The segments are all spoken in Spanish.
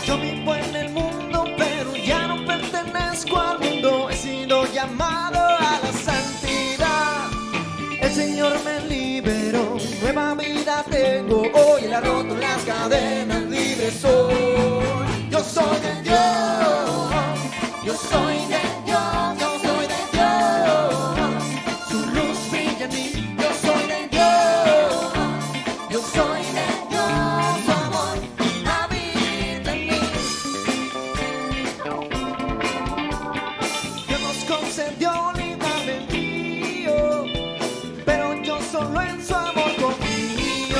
Yo vivo en el mundo, pero ya no pertenezco al mundo. He sido llamado a la santidad. El Señor me liberó, nueva vida tengo hoy. Él ha roto las cadenas, libre soy. Yo soy de Dios, yo soy de Dios, yo soy de Dios. Su luz brilla en mí, yo soy de Dios, yo soy de Dios. Su amor habita en mí. Dios nos concedió libre albedrío, pero yo solo en su amor confío.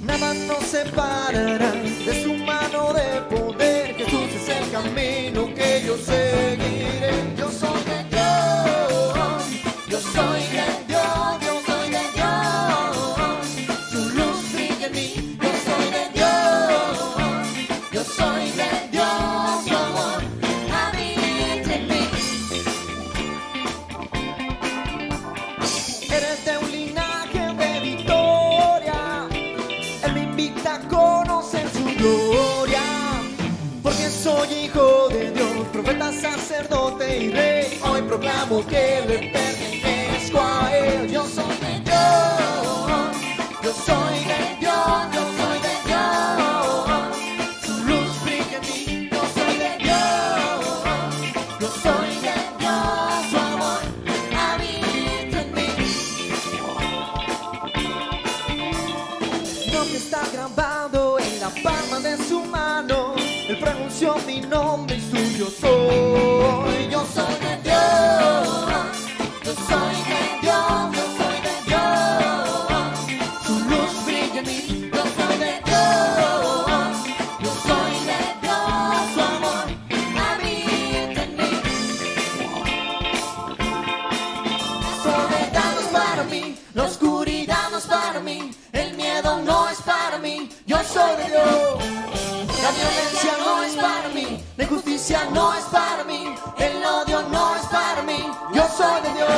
Nada nos separará de su mano de poder. Jesús es el camino que yo seguiré. Yo soy de Dios, yo soy de Dios, yo soy de Dios. Su luz brilla en mí, yo soy de Dios, yo soy de Dios. Su amor habita en mí. Eres de un linaje de victoria. Él me invita a conocer su gloria. Porque soy hijo de Dios, profeta, sacerdote y rey. Hoy proclamo que le pertenezco a Él. Yo soy de Dios, yo soy de Dios, yo soy de Dios. Su luz brilla en mí, yo soy de Dios, yo soy de Dios. Su amor habita en mí. Nombre está grabado en la palma de su mano. Él pronunció mi nombre y suyo soy. Yo soy de Dios, yo soy de Dios, yo soy de Dios. Su luz brilla en mí, yo soy de Dios, yo soy de Dios. Su amor habita en mí. La soledad no es para mí, la oscuridad no es para mí, el miedo no es para mí. Yo soy de Dios. La violencia no es para mí, la injusticia no es para mí, el odio no es para mí. Yo soy de Dios.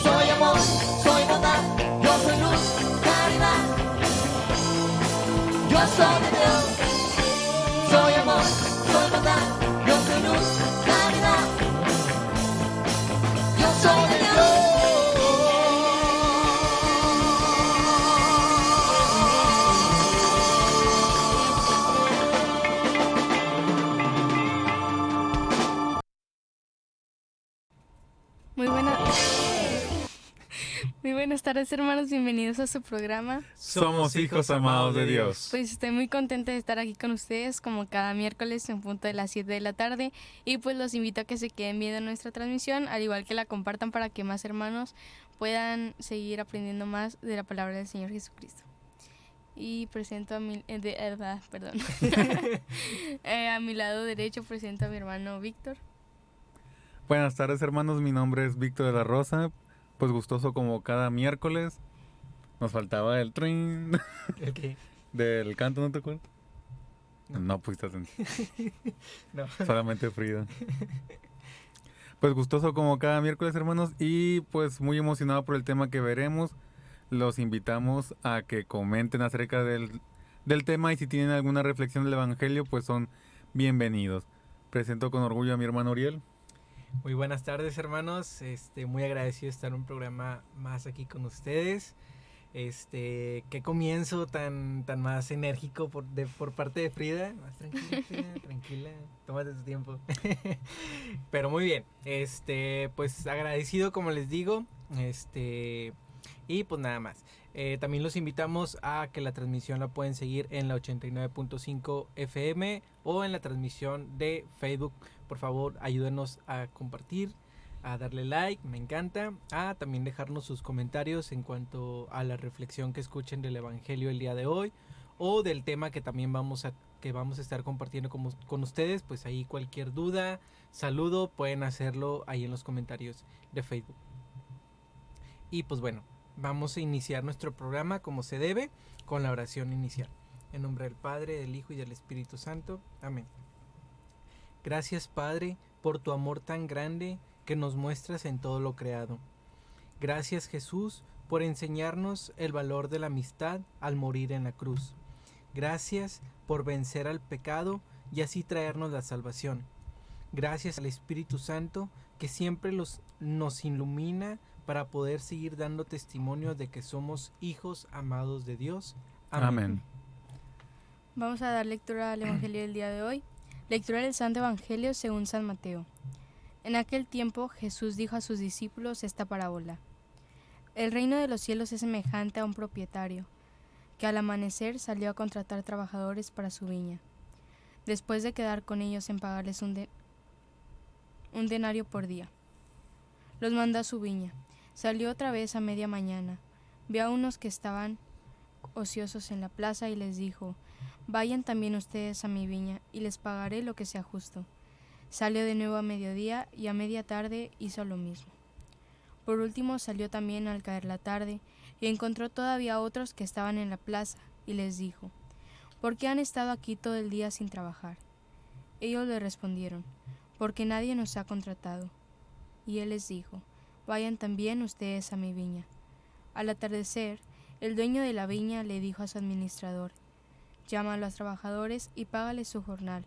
Soy amor, soy bondad, yo soy luz, caridad. Yo soy de Dios. Soy amor, soy bondad, yo soy luz, caridad. Yo soy de Dios. Muy buenas tardes, hermanos, bienvenidos a su programa. Somos hijos amados de Dios. Pues estoy muy contenta de estar aquí con ustedes como cada miércoles en punto de las 7 de la tarde y pues los invito a que se queden viendo nuestra transmisión, al igual que la compartan para que más hermanos puedan seguir aprendiendo más de la palabra del Señor Jesucristo. Y presento a mi a mi lado derecho presento a mi hermano Víctor. Buenas tardes, hermanos, mi nombre es Víctor de la Rosa. Pues gustoso como cada miércoles. Nos faltaba el trin Okay. del canto, ¿no te acuerdas? No pusiste atención. No. Solamente Frida. Pues gustoso como cada miércoles, hermanos, y pues muy emocionado por el tema que veremos. Los invitamos a que comenten acerca del tema y si tienen alguna reflexión del Evangelio, pues son bienvenidos. Presento con orgullo a mi hermano Uriel. Muy buenas tardes, hermanos. Muy agradecido de estar en un programa más aquí con ustedes. Qué comienzo tan más enérgico por parte de Frida. Más tranquila, Frida, tranquila, tómate tu tiempo. Pero muy bien. Pues agradecido, como les digo. Y pues nada más. También los invitamos a que la transmisión la pueden seguir en la 89.5 FM o en la transmisión de Facebook. Por favor, ayúdenos a compartir a darle like, me encanta, a también dejarnos sus comentarios en cuanto a la reflexión que escuchen del Evangelio el día de hoy o del tema que también vamos a estar compartiendo con ustedes. Pues ahí cualquier duda, saludo, pueden hacerlo ahí en los comentarios de Facebook. Y pues bueno, vamos a iniciar nuestro programa como se debe con la oración inicial. En nombre del Padre, del Hijo y del Espíritu Santo. Amén. Gracias, Padre, por tu amor tan grande que nos muestras en todo lo creado. Gracias, Jesús, por enseñarnos el valor de la amistad al morir en la cruz. Gracias por vencer al pecado y así traernos la salvación. Gracias al Espíritu Santo que siempre nos ilumina para poder seguir dando testimonio de que somos hijos amados de Dios. Amén. Vamos a dar lectura al Evangelio del día de hoy. Lectura del Santo Evangelio según San Mateo. En aquel tiempo Jesús dijo a sus discípulos esta parábola. El reino de los cielos es semejante a un propietario, que al amanecer salió a contratar trabajadores para su viña. Después de quedar con ellos en pagarles un denario por día, los mandó a su viña. Salió otra vez a media mañana, vio a unos que estaban ociosos en la plaza y les dijo: vayan también ustedes a mi viña y les pagaré lo que sea justo. Salió de nuevo a mediodía y a media tarde hizo lo mismo. Por último salió también al caer la tarde y encontró todavía otros que estaban en la plaza y les dijo: ¿por qué han estado aquí todo el día sin trabajar? Ellos le respondieron: porque nadie nos ha contratado. Y él les dijo: vayan también ustedes a mi viña. Al atardecer, el dueño de la viña le dijo a su administrador: llama a los trabajadores y págales su jornal,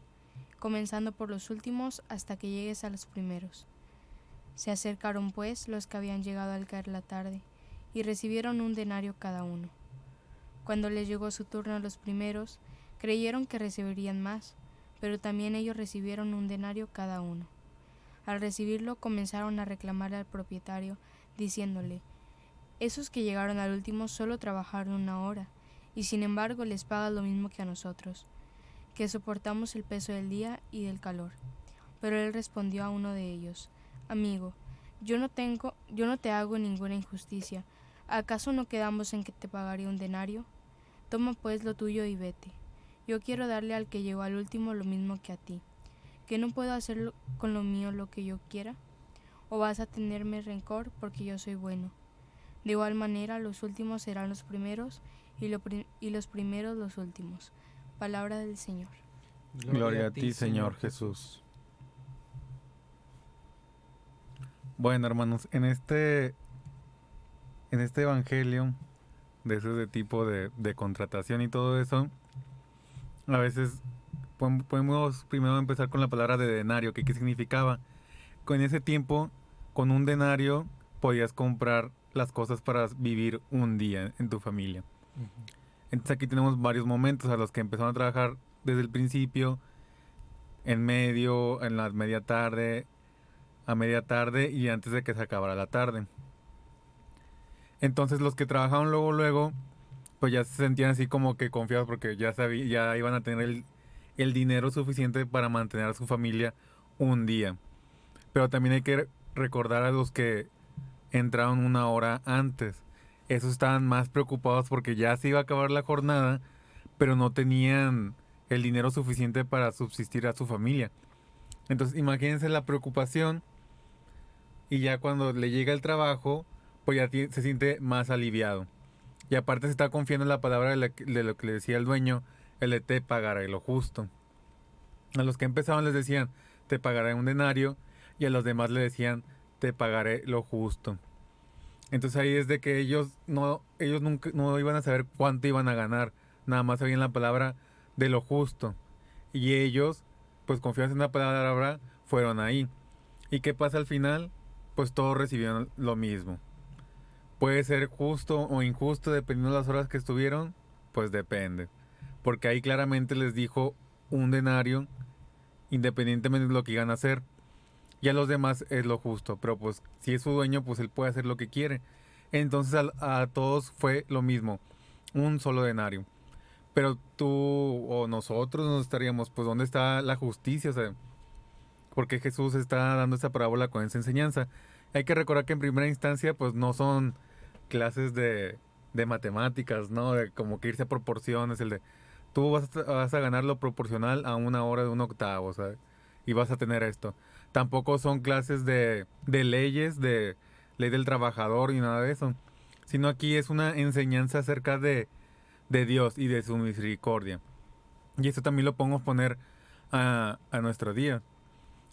comenzando por los últimos hasta que llegues a los primeros. Se acercaron pues los que habían llegado al caer la tarde, y recibieron un denario cada uno. Cuando les llegó su turno a los primeros, creyeron que recibirían más, pero también ellos recibieron un denario cada uno. Al recibirlo comenzaron a reclamarle al propietario, diciéndole: esos que llegaron al último solo trabajaron 1 hora, y sin embargo les pagas lo mismo que a nosotros, que soportamos el peso del día y del calor. Pero él respondió a uno de ellos: amigo, yo no te hago ninguna injusticia. ¿Acaso no quedamos en que te pagaré un denario? Toma pues lo tuyo y vete. Yo quiero darle al que llegó al último lo mismo que a ti. ¿Que no puedo hacer con lo mío lo que yo quiera? ¿O vas a tenerme rencor porque yo soy bueno? De igual manera los últimos serán los primeros y los primeros los últimos. Palabra del Señor. Gloria a ti, Señor Jesús. Bueno, hermanos, en este evangelio, de ese tipo de contratación y todo eso, a veces podemos primero empezar con la palabra de denario, que qué significaba. En ese tiempo, con un denario podías comprar las cosas para vivir un día en tu familia. Entonces aquí tenemos varios momentos a los que empezaron a trabajar desde el principio, en medio, en la media tarde, a media tarde y antes de que se acabara la tarde. Entonces los que trabajaban luego, pues ya se sentían así como que confiados porque ya iban a tener el dinero suficiente para mantener a su familia un día. Pero también hay que recordar a los que entraron 1 hora antes. Esos estaban más preocupados porque ya se iba a acabar la jornada, pero no tenían el dinero suficiente para subsistir a su familia. Entonces imagínense la preocupación, y ya cuando le llega el trabajo, pues ya se siente más aliviado. Y aparte se está confiando en la palabra de lo que le decía el dueño, el de te pagaré lo justo. A los que empezaban les decían, te pagaré un denario, y a los demás le decían, te pagaré lo justo. Entonces ahí es de que ellos nunca no iban a saber cuánto iban a ganar, nada más sabían la palabra de lo justo. Y ellos, pues confiados en la palabra, fueron ahí. ¿Y qué pasa al final? Pues todos recibieron lo mismo. Puede ser justo o injusto dependiendo de las horas que estuvieron, pues depende. Porque ahí claramente les dijo un denario, independientemente de lo que iban a hacer. Y a los demás es lo justo, pero pues si es su dueño, pues él puede hacer lo que quiere. Entonces a todos fue lo mismo, un solo denario. Pero tú o nosotros nos estaríamos, pues ¿dónde está la justicia? O sea, por qué Jesús está dando esa parábola con esa enseñanza. Hay que recordar que en primera instancia pues no son clases de matemáticas, ¿no? De como que irse a proporciones, el de tú vas a ganar lo proporcional a una hora de un octavo, o sea, y vas a tener esto. Tampoco son clases de leyes, de ley del trabajador y nada de eso, sino aquí es una enseñanza acerca de Dios y de su misericordia. Y esto también lo podemos poner a nuestro día.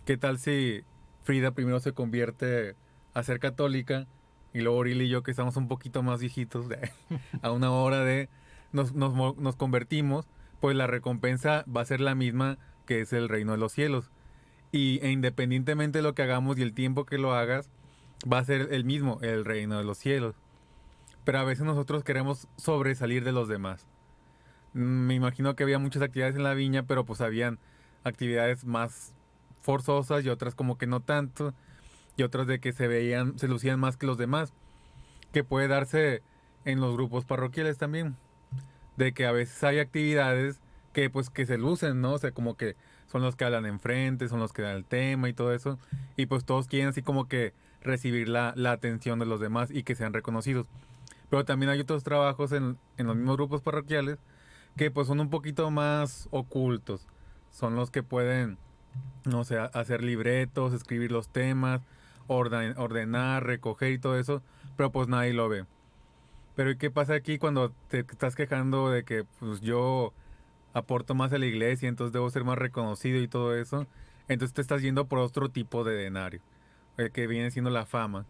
¿Qué tal si Frida primero se convierte a ser católica y luego Auril y yo, que estamos un poquito más viejitos, a una hora de nos convertimos? Pues la recompensa va a ser la misma, que es el reino de los cielos. E independientemente de lo que hagamos y el tiempo que lo hagas, va a ser el mismo, el reino de los cielos. Pero a veces nosotros queremos sobresalir de los demás. Me imagino que había muchas actividades en la viña, pero pues habían actividades más forzosas y otras como que no tanto, y otras de que se lucían más que los demás, que puede darse en los grupos parroquiales también, de que a veces hay actividades que pues que se lucen, ¿no? O sea, como que son los que hablan enfrente, son los que dan el tema y todo eso, y pues todos quieren así como que recibir la atención de los demás y que sean reconocidos. Pero también hay otros trabajos en los mismos grupos parroquiales que pues son un poquito más ocultos. Son los que pueden, no sé, hacer libretos, escribir los temas, ordenar, recoger y todo eso, pero pues nadie lo ve. Pero ¿y qué pasa aquí cuando te estás quejando de que pues yo aporto más a la iglesia, entonces debo ser más reconocido y todo eso? Entonces te estás yendo por otro tipo de denario, que viene siendo la fama.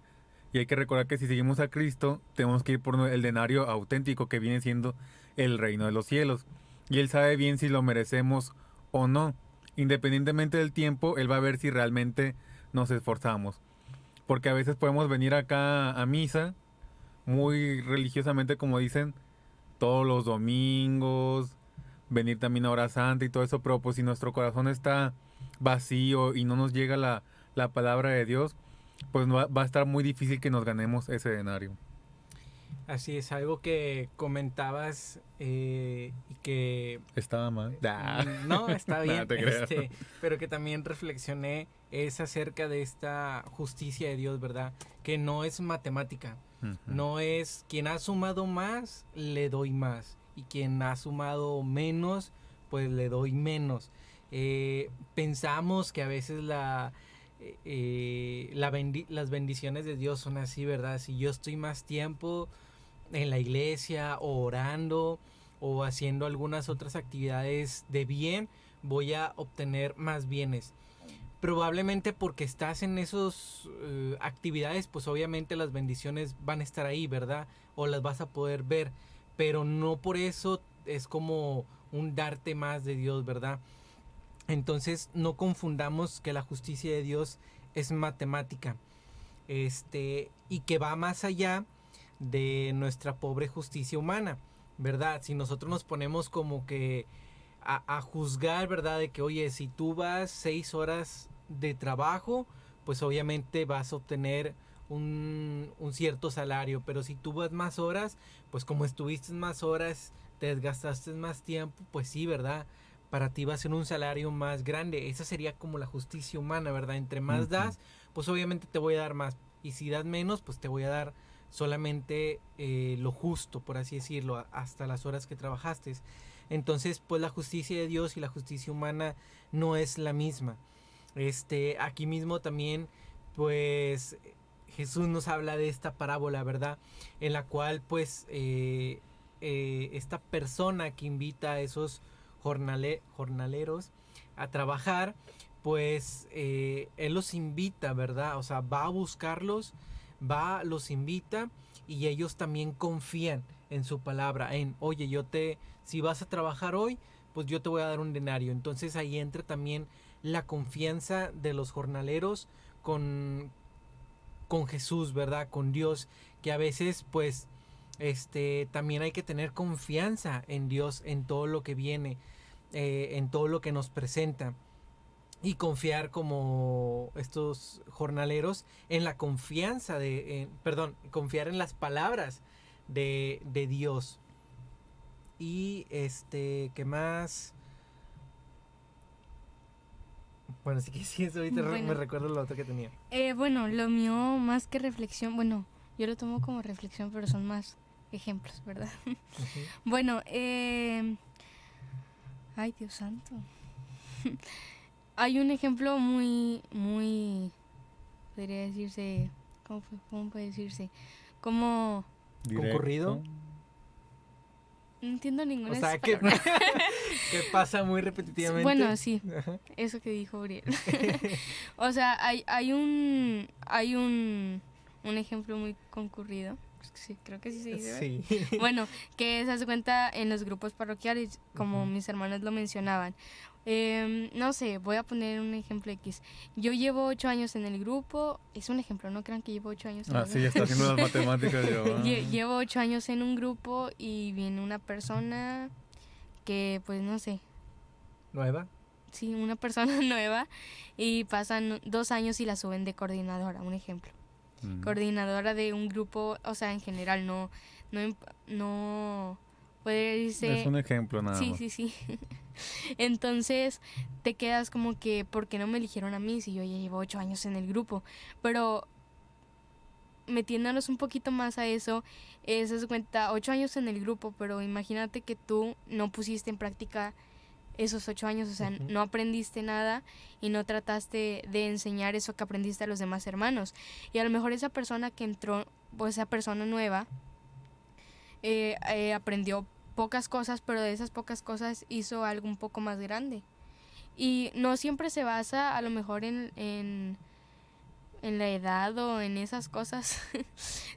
Y hay que recordar que si seguimos a Cristo, tenemos que ir por el denario auténtico, que viene siendo el reino de los cielos. Y Él sabe bien si lo merecemos o no. Independientemente del tiempo, Él va a ver si realmente nos esforzamos. Porque a veces podemos venir acá a misa, muy religiosamente como dicen, todos los domingos, venir también a hora santa y todo eso, pero pues si nuestro corazón está vacío y no nos llega la palabra de Dios, pues va a estar muy difícil que nos ganemos ese denario. Así es, algo que comentabas y que... Estaba mal. No, está bien, Nah, te creas. pero que también reflexioné es acerca de esta justicia de Dios, ¿verdad? Que no es matemática, no es quien ha sumado más, le doy más, y quien ha sumado menos, pues le doy menos. Pensamos que a veces las bendiciones de Dios son así, ¿verdad? Si yo estoy más tiempo en la iglesia o orando o haciendo algunas otras actividades de bien, voy a obtener más bienes. Probablemente porque estás en esas actividades, pues obviamente las bendiciones van a estar ahí, ¿verdad? O las vas a poder ver, pero no por eso es como un darte más de Dios, ¿verdad? Entonces no confundamos que la justicia de Dios es matemática, y que va más allá de nuestra pobre justicia humana, ¿verdad? Si nosotros nos ponemos como que a juzgar, ¿verdad? De que, oye, si tú vas 6 horas de trabajo, pues obviamente vas a obtener un cierto salario, pero si tú vas más horas, pues como estuviste más horas, te desgastaste más tiempo, pues sí, ¿verdad? Para ti va a ser un salario más grande. Esa sería como la justicia humana, ¿verdad? Entre más das, pues obviamente te voy a dar más. Y si das menos, pues te voy a dar solamente lo justo, por así decirlo, hasta las horas que trabajaste. Entonces, pues la justicia de Dios y la justicia humana no es la misma. Aquí mismo también, pues Jesús nos habla de esta parábola, ¿verdad? En la cual, pues, esta persona que invita a esos jornaleros a trabajar, pues él los invita, ¿verdad? O sea, va a buscarlos, los invita, y ellos también confían en su palabra, oye, si vas a trabajar hoy, pues yo te voy a dar un denario. Entonces ahí entra también la confianza de los jornaleros con Jesús, ¿verdad? Con Dios, que a veces pues también hay que tener confianza en Dios, en todo lo que viene, en todo lo que nos presenta, y confiar como estos jornaleros en la confianza confiar en las palabras de Dios. Y ¿qué más? Bueno, sí que sí, eso ahorita Bueno. me recuerdo lo otro que tenía. Bueno, lo mío más que reflexión, bueno, yo lo tomo como reflexión, pero son más ejemplos, ¿verdad? Ujú. Bueno, ay, Dios santo. Hay un ejemplo muy, podría decirse, ¿cómo puede decirse? Como, ¿Concurrido? no entiendo ninguna O de sea, esas que, palabras. que pasa muy repetitivamente. Bueno, sí, Ajá. eso que dijo Uriel. O sea, hay un ejemplo muy concurrido. Sí, creo que sí se dice, ¿verdad? Sí. Bueno, que se hace cuenta en los grupos parroquiales, como mis hermanos lo mencionaban. No sé, voy a poner un ejemplo X. Yo llevo 8 años en el grupo. Es un ejemplo, no crean que llevo 8 años en el Sí, está haciendo las matemáticas yo. Llevo 8 años en un grupo y viene una persona que, pues no sé, ¿Nueva? sí, una persona nueva y pasan 2 años y la suben de coordinadora, un ejemplo. Coordinadora de un grupo, o sea, en general, no puede decirse... Es un ejemplo nada Sí, más. sí. Entonces te quedas como que, ¿por qué no me eligieron a mí si yo ya llevo 8 años en el grupo? Pero metiéndonos un poquito más a eso, se das cuenta, 8 años en el grupo, pero imagínate que tú no pusiste en práctica esos 8 años, o sea, Ujú. no aprendiste nada y no trataste de enseñar eso que aprendiste a los demás hermanos. Y a lo mejor esa persona que entró, o esa persona nueva, aprendió pocas cosas, pero de esas pocas cosas hizo algo un poco más grande. Y no siempre se basa a lo mejor en la edad o en esas cosas,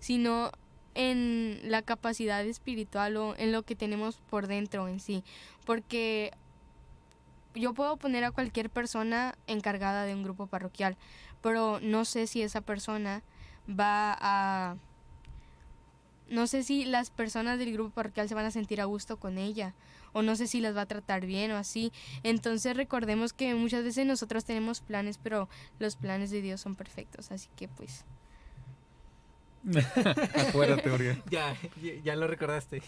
sino en la capacidad espiritual o en lo que tenemos por dentro en sí. Porque yo puedo poner a cualquier persona encargada de un grupo parroquial, pero no sé si esa persona va a... No sé si las personas del grupo parroquial se van a sentir a gusto con ella, o no sé si las va a tratar bien o así. Entonces recordemos que muchas veces nosotros tenemos planes, pero los planes de Dios son perfectos, así que pues... Acuérdate, Uriel. Ya lo recordaste,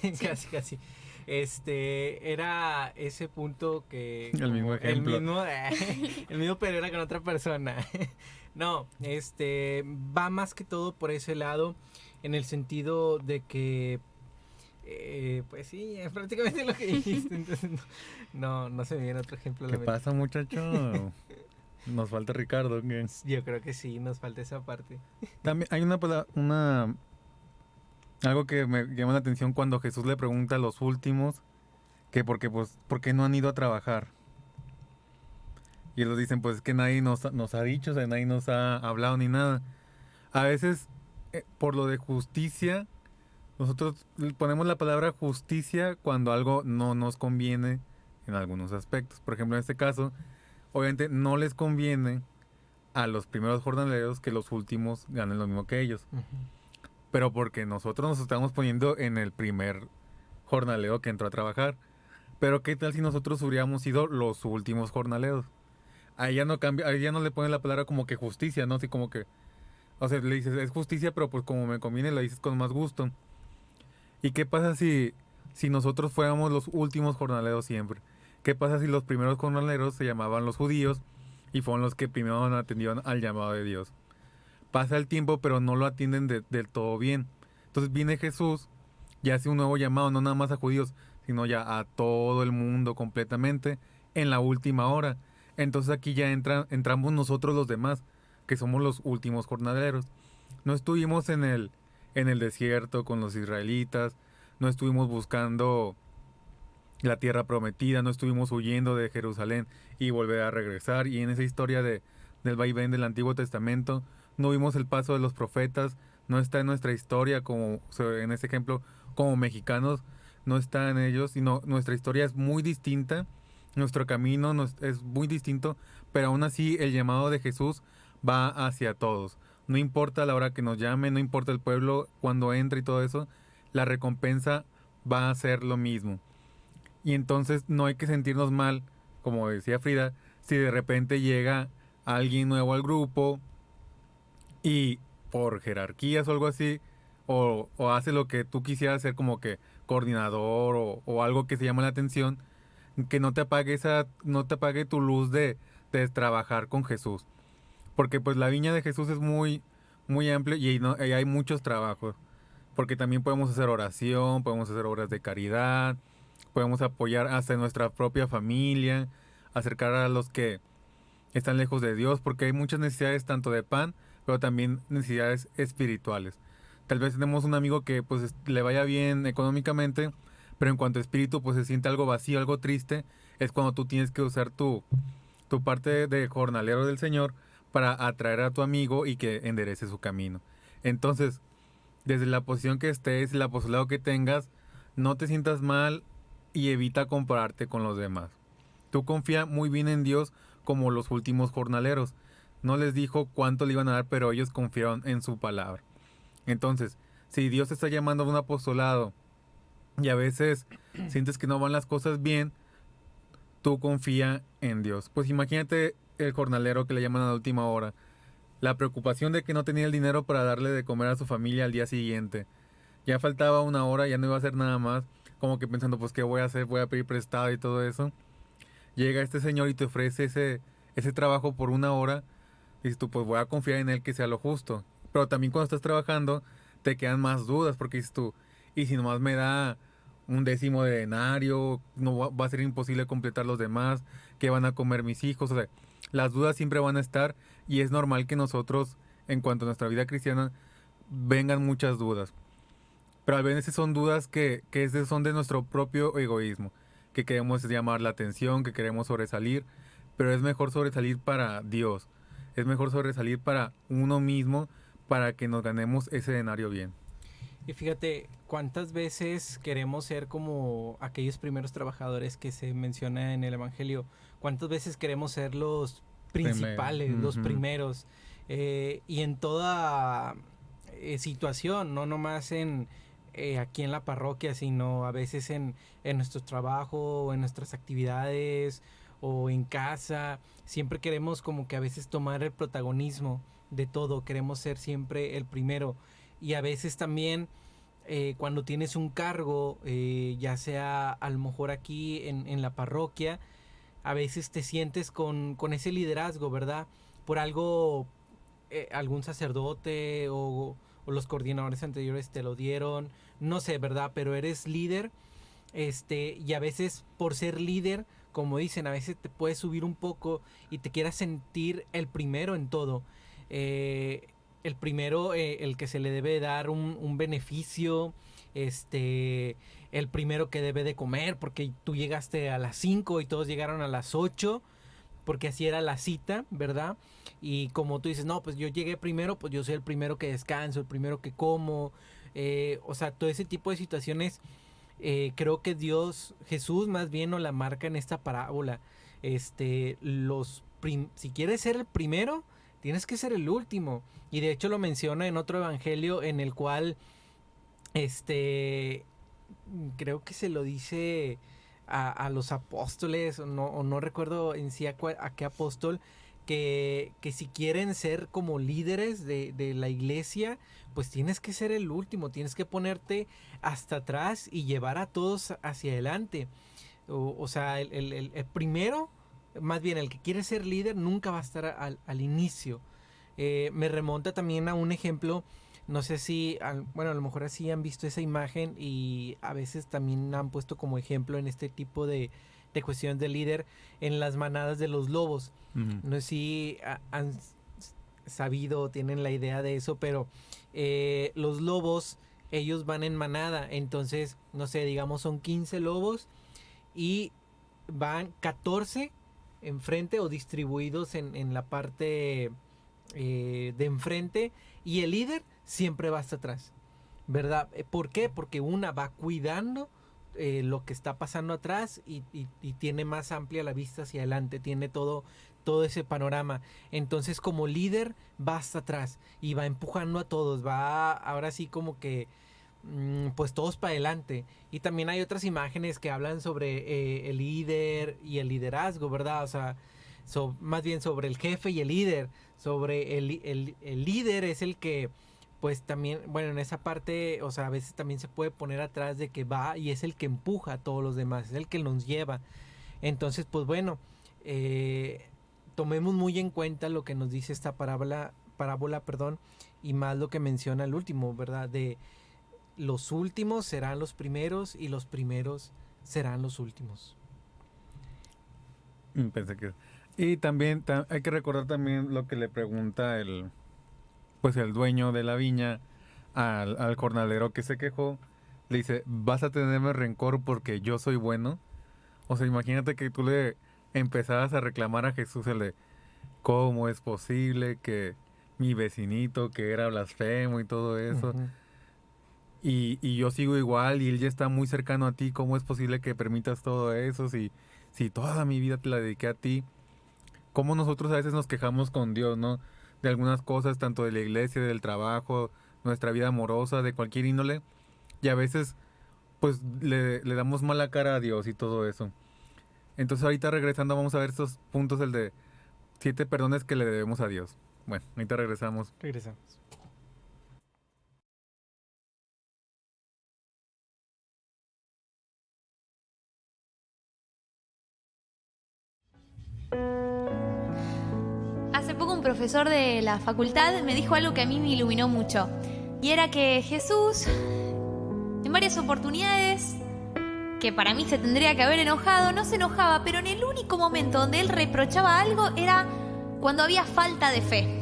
casi. Era ese punto que... El mismo ejemplo. El mismo, pero era con otra persona. No, va más que todo por ese lado, en el sentido de que, pues sí, es prácticamente lo que dijiste, entonces no se me viene otro ejemplo a la ¿Qué mente. pasa, muchacho? Nos falta Ricardo. ¿Qué? Yo creo que sí, nos falta esa parte. También hay algo que me llama la atención cuando Jesús le pregunta a los últimos que ¿por qué no han ido a trabajar? Y ellos dicen, pues es que nadie nos ha dicho, o sea, nadie nos ha hablado ni nada. A veces, por lo de justicia, nosotros ponemos la palabra justicia cuando algo no nos conviene en algunos aspectos. Por ejemplo, en este caso, obviamente no les conviene a los primeros jornaleros que los últimos ganen lo mismo que ellos. Pero porque nosotros nos estamos poniendo en el primer jornalero que entró a trabajar. Pero ¿qué tal si nosotros hubiéramos sido los últimos jornaleros? Ahí ya no cambia, ahí ya no le ponen la palabra como que justicia, ¿no? Así como que, o sea, le dices, es justicia, pero pues como me conviene, la dices con más gusto. ¿Y qué pasa si nosotros fuéramos los últimos jornaleros siempre? ¿Qué pasa si los primeros jornaleros se llamaban los judíos y fueron los que primero atendieron al llamado de Dios? Pasa el tiempo, pero no lo atienden del todo bien. Entonces viene Jesús y hace un nuevo llamado, no nada más a judíos, sino ya a todo el mundo completamente en la última hora. Entonces aquí ya entramos nosotros los demás, que somos los últimos jornaleros. No estuvimos en el desierto con los israelitas, no estuvimos buscando la tierra prometida, no estuvimos huyendo de Jerusalén y volver a regresar. Y en esa historia del vaivén del Antiguo Testamento, no vimos el paso de los profetas, no está en nuestra historia, como en este ejemplo, como mexicanos, no está en ellos, sino nuestra historia es muy distinta, nuestro camino es muy distinto, pero aún así el llamado de Jesús va hacia todos. No importa la hora que nos llame, no importa el pueblo cuando entre y todo eso, la recompensa va a ser lo mismo. Y entonces no hay que sentirnos mal, como decía Frida, si de repente llega alguien nuevo al grupo y por jerarquías o algo así, o hace lo que tú quisieras hacer como que coordinador o algo que se llama la atención, que no te apague tu luz de de trabajar con Jesús. Porque pues la viña de Jesús es muy, muy amplia y hay muchos trabajos. Porque también podemos hacer oración, podemos hacer obras de caridad, podemos apoyar hasta nuestra propia familia, acercar a los que están lejos de Dios, porque hay muchas necesidades tanto de pan, pero también necesidades espirituales. Tal vez tenemos un amigo que pues le vaya bien económicamente, pero en cuanto a espíritu pues se siente algo vacío, algo triste. Es cuando tú tienes que usar tu parte de jornalero del Señor para atraer a tu amigo y que enderece su camino. Entonces, desde la posición que estés, el apostolado que tengas, no te sientas mal y evita compararte con los demás. Tú confía muy bien en Dios como los últimos jornaleros. No les dijo cuánto le iban a dar, pero ellos confiaron en su palabra. Entonces, si Dios te está llamando a un apostolado y a veces sientes que no van las cosas bien, tú confía en Dios. Pues imagínate el jornalero que le llaman a la última hora. La preocupación de que no tenía el dinero para darle de comer a su familia al día siguiente. Ya faltaba una hora, ya no iba a hacer nada más. Como que pensando, pues, ¿qué voy a hacer? Voy a pedir prestado y todo eso. Llega este señor y te ofrece ese trabajo por una hora. Y dices tú, pues voy a confiar en él que sea lo justo. Pero también cuando estás trabajando, te quedan más dudas. Porque dices tú, y si nomás me da un décimo de denario, no va a ser imposible completar los demás. ¿Qué van a comer mis hijos? O sea, las dudas siempre van a estar y es normal que nosotros, en cuanto a nuestra vida cristiana, vengan muchas dudas. Pero a veces son dudas que son de nuestro propio egoísmo, que queremos llamar la atención, que queremos sobresalir, pero es mejor sobresalir para Dios, es mejor sobresalir para uno mismo, para que nos ganemos ese denario bien. Y fíjate, ¿cuántas veces queremos ser como aquellos primeros trabajadores que se menciona en el Evangelio? ¿Cuántas veces queremos ser los principales, los primeros? Y en toda situación, no nomás aquí en la parroquia, sino a veces en nuestro trabajo, o en nuestras actividades, o en casa. Siempre queremos como que a veces tomar el protagonismo de todo, queremos ser siempre el primero. Y a veces también cuando tienes un cargo, ya sea a lo mejor aquí en la parroquia, a veces te sientes con ese liderazgo, ¿verdad? Por algo, algún sacerdote o los coordinadores anteriores te lo dieron, no sé, ¿verdad? Pero eres líder, y a veces por ser líder, como dicen, a veces te puedes subir un poco y te quieras sentir el primero en todo. El primero, el que se le debe dar un beneficio, el primero que debe de comer, porque tú llegaste a las 5 y todos llegaron a las 8, porque así era la cita, ¿verdad? Y como tú dices, no, pues yo llegué primero, pues yo soy el primero que descanso, el primero que como, o sea, todo ese tipo de situaciones, creo que Jesús más bien nos la marca en esta parábola. Si quieres ser el primero, tienes que ser el último. Y de hecho lo menciona en otro evangelio en el cual, creo que se lo dice a los apóstoles, o no recuerdo en sí a qué apóstol, que si quieren ser como líderes de la iglesia, pues tienes que ser el último, tienes que ponerte hasta atrás y llevar a todos hacia adelante. O sea, el primero, más bien el que quiere ser líder, nunca va a estar al inicio. Me remonta también a un ejemplo, no sé si, bueno, a lo mejor así han visto esa imagen y a veces también han puesto como ejemplo en este tipo de cuestión de líder en las manadas de los lobos. Uh-huh. No sé si han sabido, tienen la idea de eso, pero los lobos, ellos van en manada, entonces, no sé, digamos son 15 lobos y van 14 enfrente o distribuidos en la parte de enfrente, y el líder siempre va hasta atrás, ¿verdad? ¿Por qué? Porque una va cuidando lo que está pasando atrás y tiene más amplia la vista hacia adelante, tiene todo ese panorama. Entonces como líder va hasta atrás y va empujando a todos, va ahora sí como que pues todos para adelante. Y también hay otras imágenes que hablan sobre el líder y el liderazgo, ¿verdad? O sea, más bien sobre el jefe y el líder. Sobre el líder es el que pues también, bueno, en esa parte, o sea, a veces también se puede poner atrás de que va y es el que empuja a todos los demás, es el que nos lleva. Entonces, pues bueno, tomemos muy en cuenta lo que nos dice esta parábola, perdón, y más lo que menciona el último, ¿verdad? De los últimos serán los primeros y los primeros serán los últimos. Pensé que... Y también hay que recordar también lo que le pregunta el dueño de la viña al jornalero que se quejó. Le dice, ¿vas a tenerme rencor porque yo soy bueno? O sea, imagínate que tú le empezaras a reclamar a Jesús ¿cómo es posible que mi vecinito que era blasfemo y todo eso? Ujú. Y yo sigo igual y él ya está muy cercano a ti. ¿Cómo es posible que permitas todo eso si toda mi vida te la dediqué a ti? ¿Cómo nosotros a veces nos quejamos con Dios, ¿no? De algunas cosas, tanto de la iglesia, del trabajo, nuestra vida amorosa, de cualquier índole. Y a veces, pues, le damos mala cara a Dios y todo eso. Entonces, ahorita regresando, vamos a ver estos puntos, el de 7 perdones que le debemos a Dios. Bueno, ahorita regresamos. Regresamos. Hace poco un profesor de la facultad me dijo algo que a mí me iluminó mucho. Y era que Jesús, en varias oportunidades, que para mí se tendría que haber enojado, no se enojaba, pero en el único momento donde él reprochaba algo era cuando había falta de fe.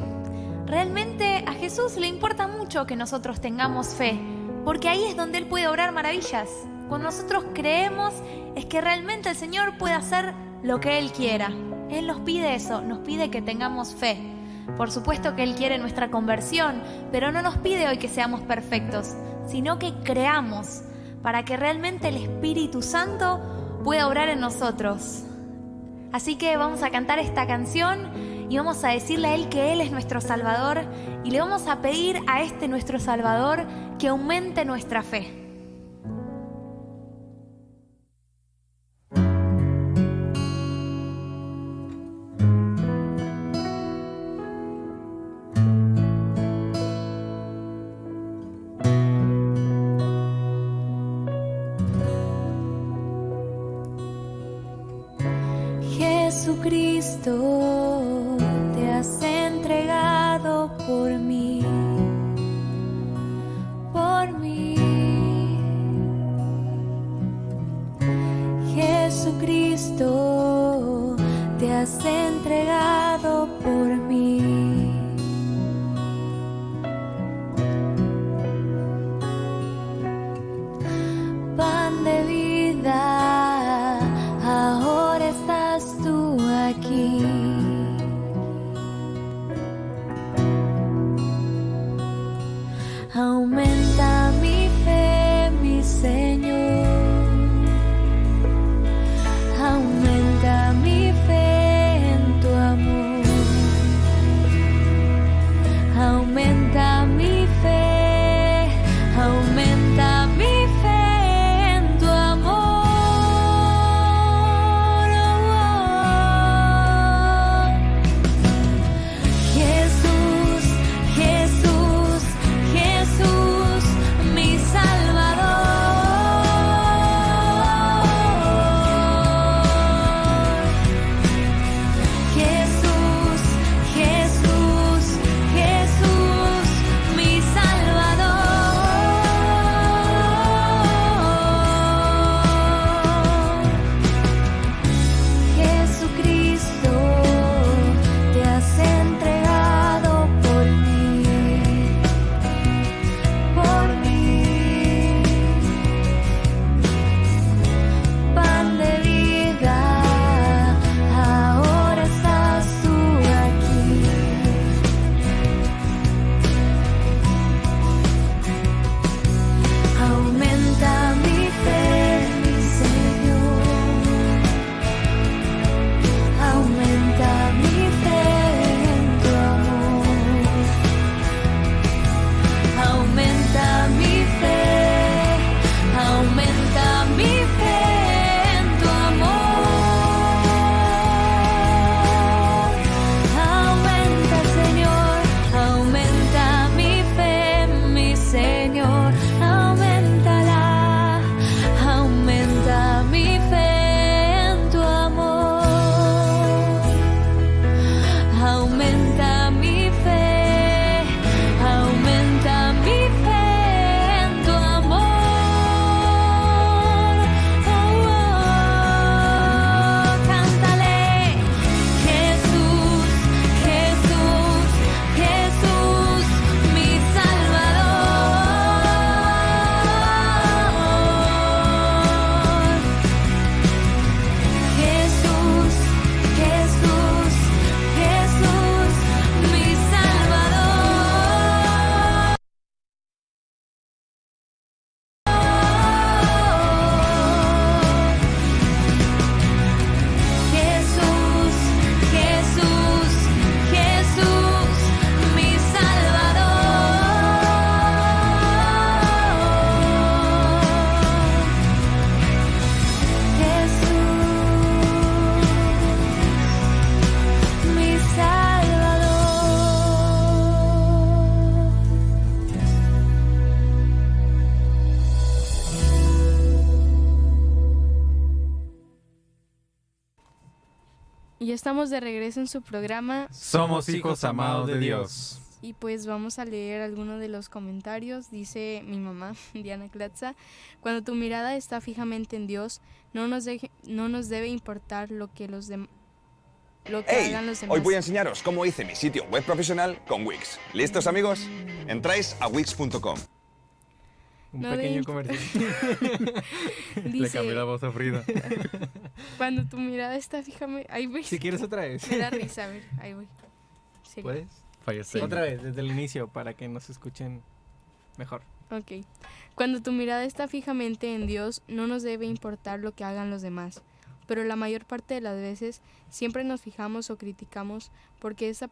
Realmente a Jesús le importa mucho que nosotros tengamos fe, porque ahí es donde Él puede obrar maravillas. Cuando nosotros creemos es que realmente el Señor puede hacer lo que Él quiera. Él nos pide eso, nos pide que tengamos fe. Por supuesto que Él quiere nuestra conversión, pero no nos pide hoy que seamos perfectos, sino que creamos para que realmente el Espíritu Santo pueda obrar en nosotros. Así que vamos a cantar esta canción y vamos a decirle a Él que Él es nuestro Salvador y le vamos a pedir a este nuestro Salvador que aumente nuestra fe. Jesucristo, te has entregado por mí, por mí. Jesucristo, te has entregado por mí. Pan de vida, ahora estás tú aquí. Aumenta mi fe, mi Señor. Aumenta mi fe en tu amor. Aumenta mi fe. Aumenta mi fe en tu amor. Jesús, Jesús, Jesús, Y ya estamos de regreso en su programa Somos hijos amados de Dios. y pues vamos a leer algunos de los comentarios. Dice mi mamá, Diana Klatza, cuando tu mirada está fijamente en Dios, no nos debe importar lo que ¡Hey! hagan los demás. Hoy voy a enseñaros cómo hice mi sitio web profesional con Wix. ¿Listos, amigos? Entráis a wix.com. Un No pequeño de- comercial. Le Dice, cambié la voz a Frida. cuando tu mirada está fijamente... Ahí voy. Si quieres otra vez. Me da risa, a ver, ahí voy. Sería. ¿Puedes? Fallaste. Otra vez, desde el inicio, para que nos escuchen mejor. Ok. Cuando tu mirada está fijamente en Dios, no nos debe importar lo que hagan los demás. Pero la mayor parte de las veces siempre nos fijamos o criticamos porque esta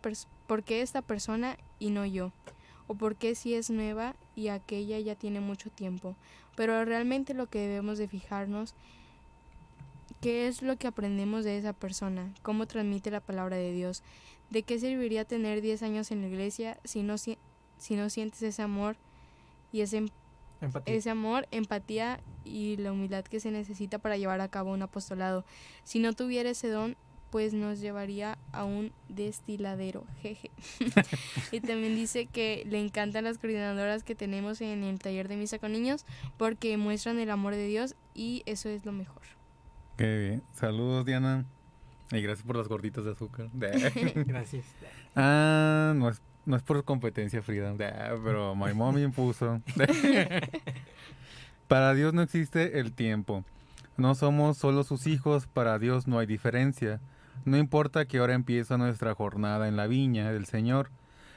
persona y no yo. O porque si es nueva y aquella ya tiene mucho tiempo. Pero realmente lo que debemos de fijarnos, ¿qué es lo que aprendemos de esa persona? ¿Cómo transmite la palabra de Dios? ¿De qué serviría tener 10 años en la iglesia si no sientes ese amor y Empatía. empatía y la humildad que se necesita para llevar a cabo un apostolado? Si no tuviera ese don, pues nos llevaría a un destiladero, jeje. Y también dice que le encantan las coordinadoras que tenemos en el taller de misa con niños porque muestran el amor de Dios y eso es lo mejor. Qué bien. Saludos, Diana. Y gracias por las gorditas de azúcar. Gracias. No es por competencia, Frida. Pero my mommy impuso. Para Dios no existe el tiempo. No somos solo sus hijos, para Dios no hay diferencia. No importa que ahora empieza nuestra jornada en la viña del Señor,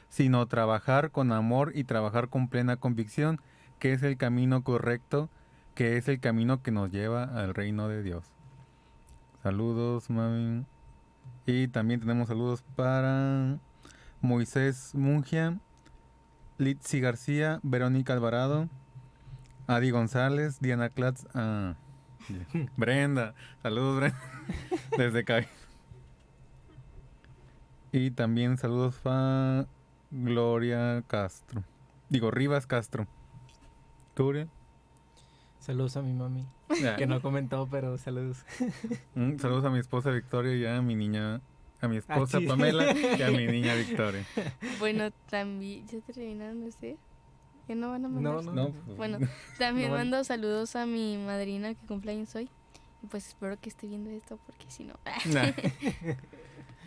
sino trabajar con amor y trabajar con plena convicción, que es el camino correcto, que es el camino que nos lleva al reino de Dios. Saludos, mami. Y también tenemos saludos para Moisés Mungia, Litsi García, Verónica Alvarado, Adi González, Diana Klatz, Brenda. Saludos, Brenda. Desde Cali. Y también saludos para Gloria Castro. Digo, Rivas Castro. ¿Tú, Uriel? Saludos a mi mami. Que no comentó, pero saludos. Saludos a mi esposa Victoria y a mi niña, a mi esposa sí. Pamela y a mi niña Victoria. Bueno, también, ¿ya terminaron ustedes? ¿Ya no van a mandar? No, Bueno, también No van- mando saludos a mi madrina que cumpleaños hoy. Y pues espero que esté viendo esto porque si no... Nah.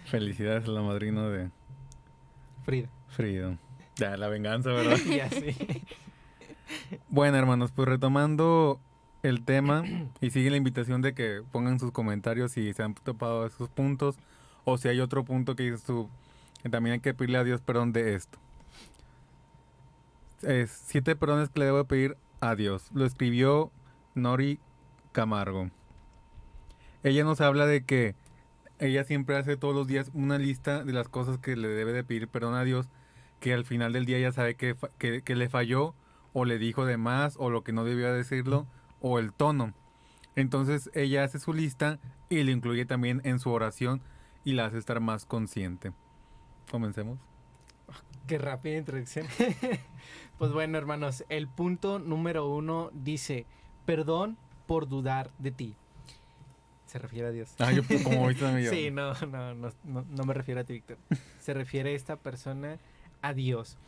Felicidades a la madrina de Frida. Frida. Ya, la venganza, ¿verdad? Ya sí. Bueno, hermanos, pues retomando el tema y sigue la invitación de que pongan sus comentarios si se han topado esos puntos o si hay otro punto que dices tú, que también hay que pedirle a Dios perdón de esto. 7 perdones que le debo pedir a Dios. Lo escribió Nori Camargo. Ella nos habla de que ella siempre hace todos los días una lista de las cosas que le debe de pedir perdón a Dios, que al final del día ella sabe que le falló o le dijo de más o lo que no debía decirlo o el tono. Entonces ella hace su lista y lo incluye también en su oración y la hace estar más consciente. Comencemos. Qué rápida introducción. Pues bueno, hermanos, el punto número 1 dice: perdón por dudar de ti. Se refiere a Dios. Yo como ahorita me dio. Sí, no me refiero a ti, Víctor. Se refiere esta persona a Dios.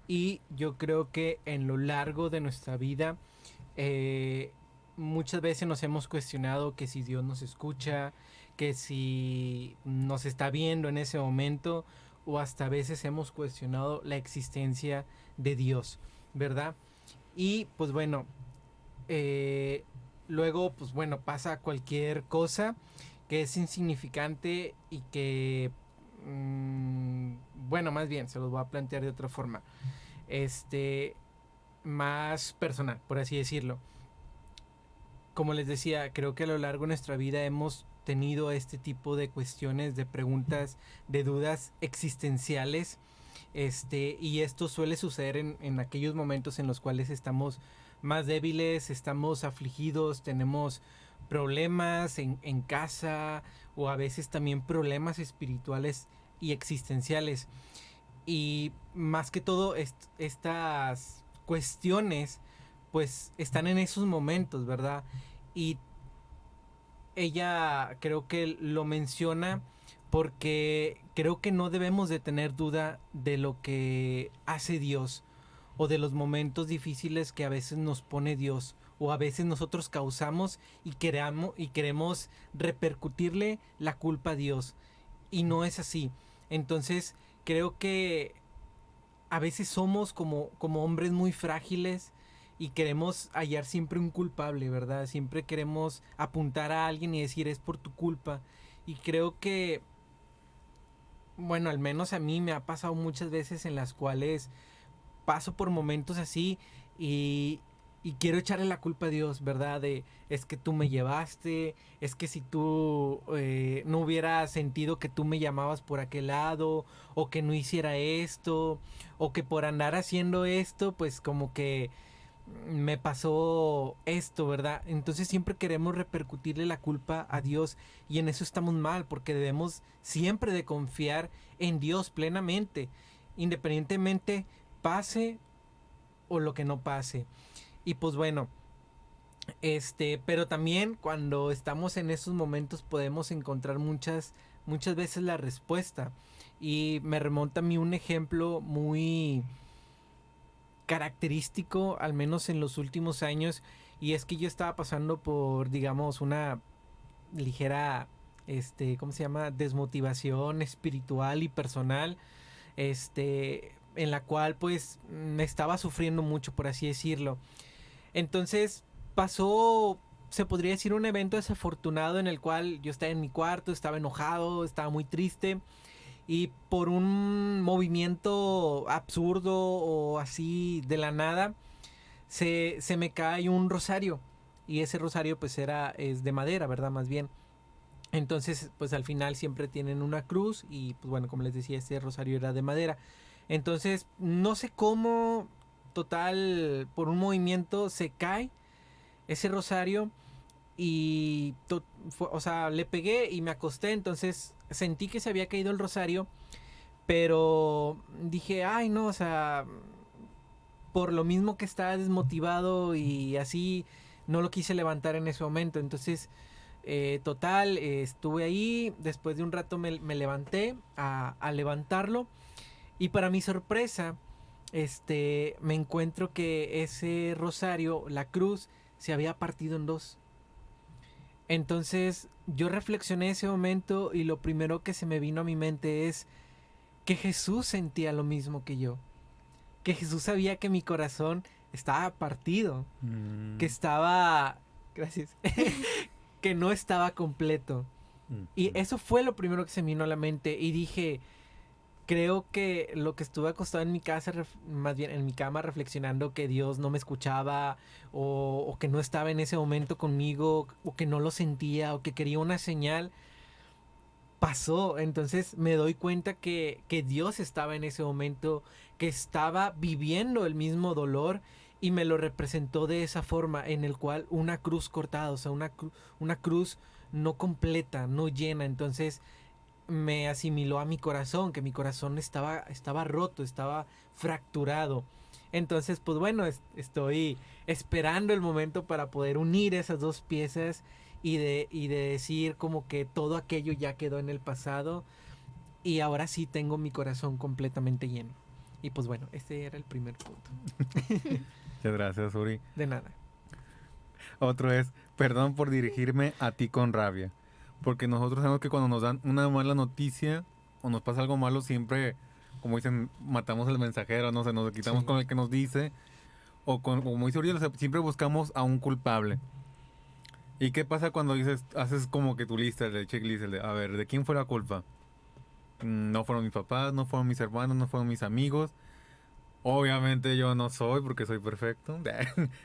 Y yo creo que en lo largo de nuestra vida, muchas veces nos hemos cuestionado que si Dios nos escucha, que si nos está viendo en ese momento, o hasta a veces hemos cuestionado la existencia de Dios, ¿verdad? Y pues bueno, luego pues bueno, pasa cualquier cosa que es insignificante y que, bueno, más bien, se los voy a plantear de otra forma, más personal, por así decirlo. Como les decía, creo que a lo largo de nuestra vida hemos tenido este tipo de cuestiones, de preguntas, de dudas existenciales, y esto suele suceder en aquellos momentos en los cuales estamos más débiles, estamos afligidos, tenemos problemas en casa o a veces también problemas espirituales y existenciales. Y más que todo estas cuestiones pues están en esos momentos, ¿verdad? Y ella creo que lo menciona porque creo que no debemos de tener duda de lo que hace Dios o de los momentos difíciles que a veces nos pone Dios o a veces nosotros causamos y queremos repercutirle la culpa a Dios, y no es así. Entonces creo que a veces somos como hombres muy frágiles y queremos hallar siempre un culpable, ¿verdad? Siempre queremos apuntar a alguien y decir es por tu culpa. Y creo que, bueno, al menos a mí me ha pasado muchas veces en las cuales paso por momentos así y quiero echarle la culpa a Dios, ¿verdad? De es que tú me llevaste, es que si tú no hubieras sentido que tú me llamabas por aquel lado, o que no hiciera esto, o que por andar haciendo esto, pues como que me pasó esto, ¿verdad? Entonces siempre queremos repercutirle la culpa a Dios, y en eso estamos mal, porque debemos siempre de confiar en Dios plenamente, independientemente pase o lo que no pase. Y pues bueno, pero también cuando estamos en esos momentos podemos encontrar muchas veces la respuesta. Y me remonta a mí un ejemplo muy característico, al menos en los últimos años, y es que yo estaba pasando por, digamos, una ligera, ¿cómo se llama? Desmotivación espiritual y personal, en la cual pues me estaba sufriendo mucho, por así decirlo. Entonces pasó, se podría decir, un evento desafortunado en el cual yo estaba en mi cuarto, estaba enojado, estaba muy triste, y por un movimiento absurdo o así de la nada se me cae un rosario, y ese rosario pues es de madera, ¿verdad? Más bien. Entonces pues al final siempre tienen una cruz, y pues bueno, como les decía, ese rosario era de madera. Entonces no sé cómo, total, por un movimiento se cae ese rosario, y o sea, le pegué y me acosté. Entonces sentí que se había caído el rosario, pero dije, ay no, o sea, por lo mismo que estaba desmotivado y así, no lo quise levantar en ese momento. Entonces total, estuve ahí, después de un rato me levanté a levantarlo, y para mi sorpresa me encuentro que ese rosario, la cruz, se había partido en dos. Entonces yo reflexioné ese momento, y lo primero que se me vino a mi mente es que Jesús sentía lo mismo que yo, que Jesús sabía que mi corazón estaba partido, que estaba, gracias, que no estaba completo. Y eso fue lo primero que se me vino a la mente, y dije, creo que lo que estuve acostado en mi casa, más bien en mi cama, reflexionando que Dios no me escuchaba, o que no estaba en ese momento conmigo, o que no lo sentía, o que quería una señal, pasó. Entonces me doy cuenta que Dios estaba en ese momento, que estaba viviendo el mismo dolor, y me lo representó de esa forma, en el cual una cruz cortada, o sea, una cruz no completa, no llena. Entonces me asimiló a mi corazón, que mi corazón estaba roto, estaba fracturado. Entonces pues bueno, estoy esperando el momento para poder unir esas dos piezas, y de decir como que todo aquello ya quedó en el pasado, y ahora sí tengo mi corazón completamente lleno. Y pues bueno, ese era el primer punto. Muchas gracias, Uri. De nada. Otro es, perdón por dirigirme a ti con rabia. Porque nosotros sabemos que cuando nos dan una mala noticia o nos pasa algo malo, siempre, como dicen, matamos al mensajero, no sé, nos quitamos con el que nos dice, o como dice Uriel, o sea, siempre buscamos a un culpable. ¿Y qué pasa cuando haces como que tu lista, el checklist, a ver, ¿de quién fue la culpa? No fueron mis papás, no fueron mis hermanos, no fueron mis amigos. Obviamente yo no soy, porque soy perfecto.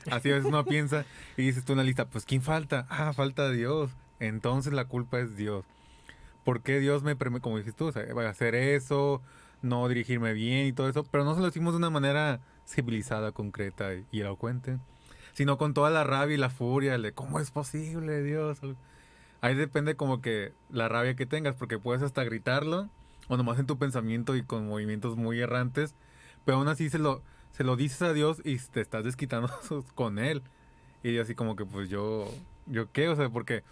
Así a veces uno piensa y dices tú en la lista, pues ¿quién falta? Ah, falta Dios. Entonces la culpa es Dios. ¿Por qué Dios me permite, como dijiste tú, o sea, va a hacer eso, no dirigirme bien y todo eso? Pero no se lo decimos de una manera civilizada, concreta y elocuente, sino con toda la rabia y la furia, de ¿cómo es posible, Dios? Ahí depende como que la rabia que tengas, porque puedes hasta gritarlo, o nomás en tu pensamiento y con movimientos muy errantes, pero aún así se lo dices a Dios y te estás desquitando con Él. Y así como que pues yo qué, o sea, porque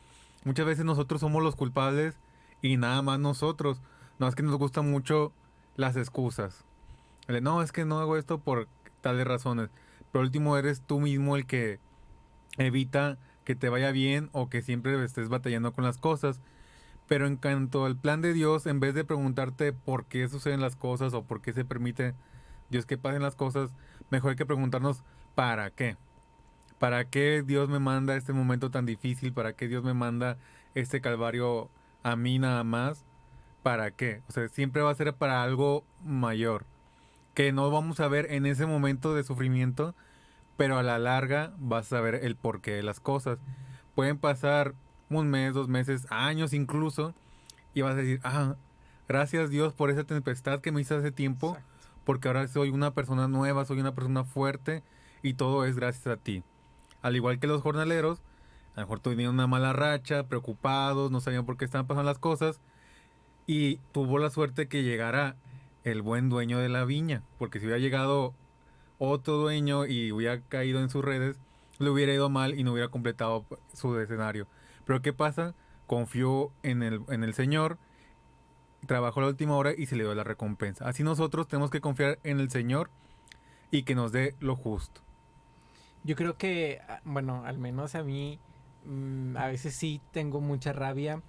muchas veces nosotros somos los culpables y nada más nosotros. No, es que nos gustan mucho las excusas. No, es que no hago esto por tales razones. Pero último eres tú mismo el que evita que te vaya bien o que siempre estés batallando con las cosas. Pero en cuanto al plan de Dios, en vez de preguntarte por qué suceden las cosas o por qué se permite Dios que pasen las cosas, mejor hay que preguntarnos ¿para qué? ¿Para qué Dios me manda este momento tan difícil? ¿Para qué Dios me manda este calvario a mí nada más? ¿Para qué? O sea, siempre va a ser para algo mayor, que no vamos a ver en ese momento de sufrimiento, pero a la larga vas a ver el porqué de las cosas. Pueden pasar un mes, 2 meses, años incluso, y vas a decir, gracias Dios por esa tempestad que me hizo hace tiempo, porque ahora soy una persona nueva, soy una persona fuerte, y todo es gracias a ti. Al igual que los jornaleros, a lo mejor tenían una mala racha, preocupados, no sabían por qué estaban pasando las cosas, y tuvo la suerte que llegara el buen dueño de la viña, porque si hubiera llegado otro dueño y hubiera caído en sus redes, le hubiera ido mal y no hubiera completado su escenario. Pero ¿qué pasa? Confió en el Señor, trabajó la última hora y se le dio la recompensa. Así nosotros tenemos que confiar en el Señor y que nos dé lo justo. Yo creo que, bueno, al menos a mí, a veces sí tengo mucha rabia.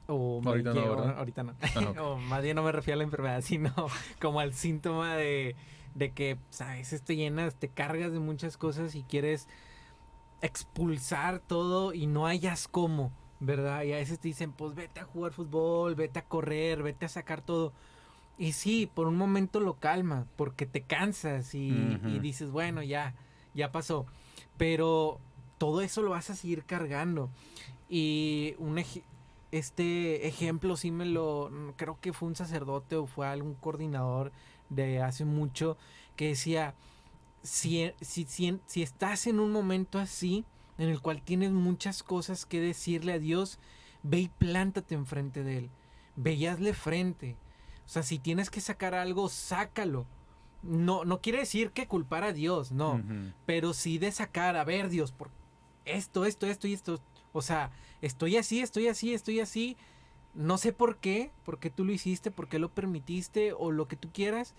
O ahorita no, ¿verdad? Ahorita no. Okay. O más bien no me refiero a la enfermedad, sino como al síntoma de que pues, a veces te cargas de muchas cosas y quieres expulsar todo y no hayas cómo, ¿verdad? Y a veces te dicen, pues vete a jugar fútbol, vete a correr, vete a sacar todo. Y sí, por un momento lo calma, porque te cansas y dices, bueno, ya pasó. Pero todo eso lo vas a seguir cargando. Y este ejemplo sí creo que fue un sacerdote o fue algún coordinador de hace mucho que decía, si estás en un momento así, en el cual tienes muchas cosas que decirle a Dios, ve y plántate enfrente de Él, ve y hazle frente. O sea, si tienes que sacar algo, sácalo. No quiere decir que culpar a Dios, no, pero sí de sacar, a ver Dios, por esto y esto. O sea, estoy así, no sé por qué tú lo hiciste, por qué lo permitiste o lo que tú quieras,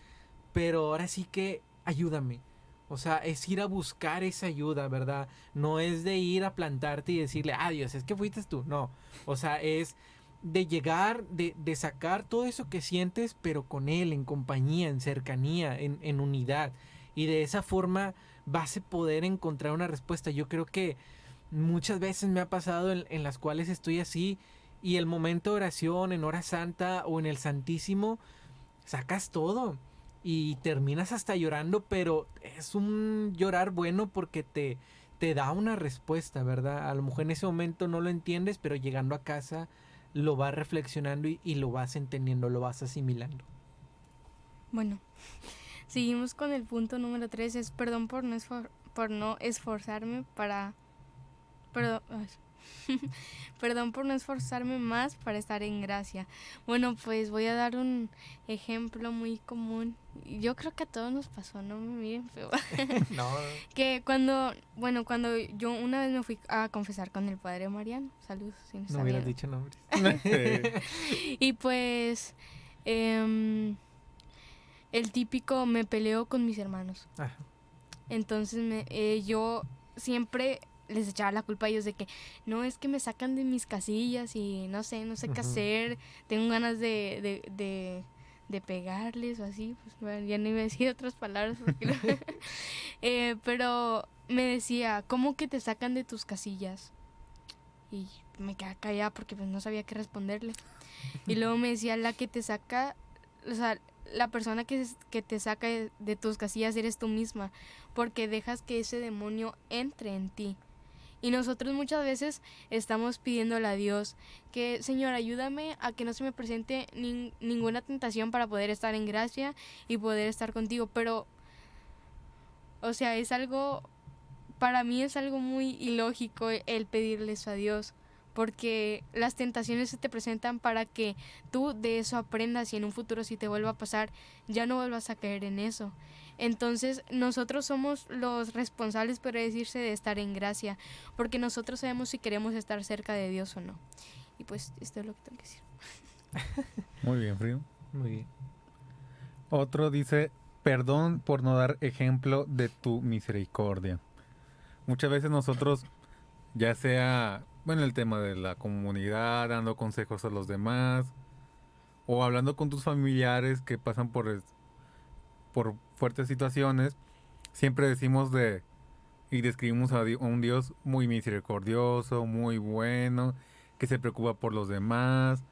pero ahora sí que ayúdame. O sea, es ir a buscar esa ayuda, ¿verdad? No es de ir a plantarte y decirle, Dios, es que fuiste tú, no. O sea, es de llegar, de sacar todo eso que sientes, pero con Él, en compañía, en cercanía, en unidad. Y de esa forma vas a poder encontrar una respuesta. Yo creo que muchas veces me ha pasado en las cuales estoy así y el momento de oración, en hora santa o en el Santísimo, sacas todo y terminas hasta llorando, pero es un llorar bueno porque te da una respuesta, ¿verdad? A lo mejor en ese momento no lo entiendes, pero llegando a casa lo vas reflexionando y lo vas entendiendo, lo vas asimilando. Bueno, seguimos con el punto número 3, es perdón por no esforzarme para... Perdón por no esforzarme más para estar en gracia. Bueno, pues voy a dar un ejemplo muy común. Yo creo que a todos nos pasó, no me miren feo. No. Que cuando yo una vez me fui a confesar con el padre Mariano. Saludos, si no No hubieras dicho nombres. Y pues el típico me peleó con mis hermanos. Ajá. Entonces yo siempre les echaba la culpa a ellos de que no, es que me sacan de mis casillas y no sé qué hacer, tengo ganas de pegarles o así, pues bueno, ya no iba a decir otras palabras porque pero me decía, ¿cómo que te sacan de tus casillas? Y me quedaba callada porque pues no sabía qué responderle. Y luego me decía, la que te saca, o sea, la persona que te saca de tus casillas eres tú misma, porque dejas que ese demonio entre en ti. Y nosotros muchas veces estamos pidiéndole a Dios que, Señor, ayúdame a que no se me presente ninguna tentación para poder estar en gracia y poder estar contigo. Pero, o sea, para mí es algo muy ilógico el pedirle eso a Dios. Porque las tentaciones se te presentan para que tú de eso aprendas y en un futuro si te vuelva a pasar ya no vuelvas a caer en eso. Entonces nosotros somos los responsables, por decirse, de estar en gracia, porque nosotros sabemos si queremos estar cerca de Dios o no. Y pues esto es lo que tengo que decir. Muy bien, Frío. Muy bien. Otro dice, perdón por no dar ejemplo de tu misericordia. Muchas veces nosotros, ya sea, bueno, el tema de la comunidad, dando consejos a los demás, o hablando con tus familiares que pasan por fuertes situaciones, siempre decimos y describimos a un Dios muy misericordioso, muy bueno, que se preocupa por los demás,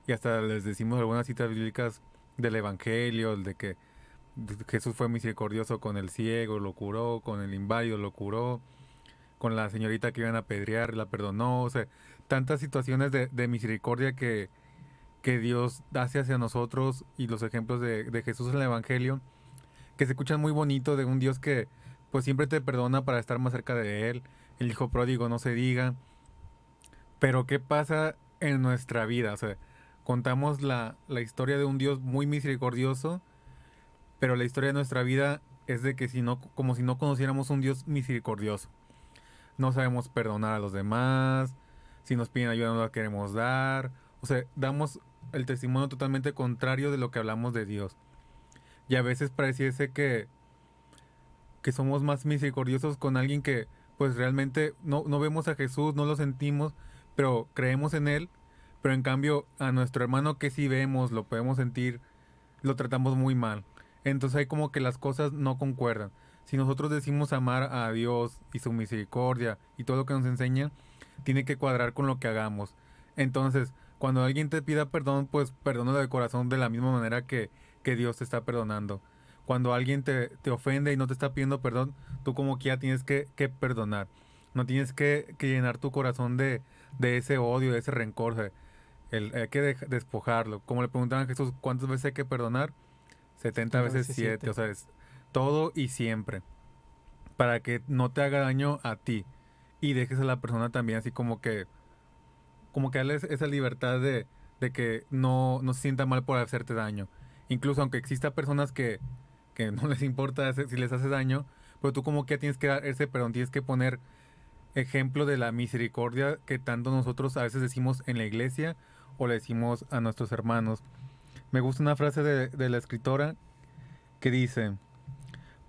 y hasta les decimos algunas citas bíblicas del Evangelio, el de que Jesús fue misericordioso con el ciego, lo curó, con el inválido, lo curó, con la señorita que iban a apedrear, la perdonó, o sea, tantas situaciones de misericordia que Dios hace hacia nosotros y los ejemplos de Jesús en el Evangelio, que se escuchan muy bonito de un Dios que pues siempre te perdona para estar más cerca de Él, el hijo pródigo no se diga, pero ¿qué pasa en nuestra vida? O sea, contamos la historia de un Dios muy misericordioso, pero la historia de nuestra vida es de que como si no conociéramos un Dios misericordioso. No sabemos perdonar a los demás, si nos piden ayuda no la queremos dar, o sea, damos el testimonio totalmente contrario de lo que hablamos de Dios. Y a veces pareciese que somos más misericordiosos con alguien que pues realmente no vemos a Jesús, no lo sentimos, pero creemos en Él, pero en cambio a nuestro hermano que sí vemos, lo podemos sentir, lo tratamos muy mal. Entonces hay como que las cosas no concuerdan. Si nosotros decimos amar a Dios y su misericordia y todo lo que nos enseña, tiene que cuadrar con lo que hagamos. Entonces, cuando alguien te pida perdón, pues perdónalo de corazón de la misma manera que Dios te está perdonando. Cuando alguien te ofende y no te está pidiendo perdón, tú como que ya tienes que perdonar. No tienes que llenar tu corazón de ese odio, de ese rencor. O sea, hay que despojarlo. Como le preguntaban a Jesús, ¿cuántas veces hay que perdonar? 70 veces 7. O sea, es todo y siempre. Para que no te haga daño a ti. Y dejes a la persona también así como que darles esa libertad de que no se sienta mal por hacerte daño. Incluso aunque exista personas que no les importa si les hace daño, pero tú como que tienes que dar ese perdón, tienes que poner ejemplo de la misericordia que tanto nosotros a veces decimos en la iglesia o le decimos a nuestros hermanos. Me gusta una frase de la escritora que dice,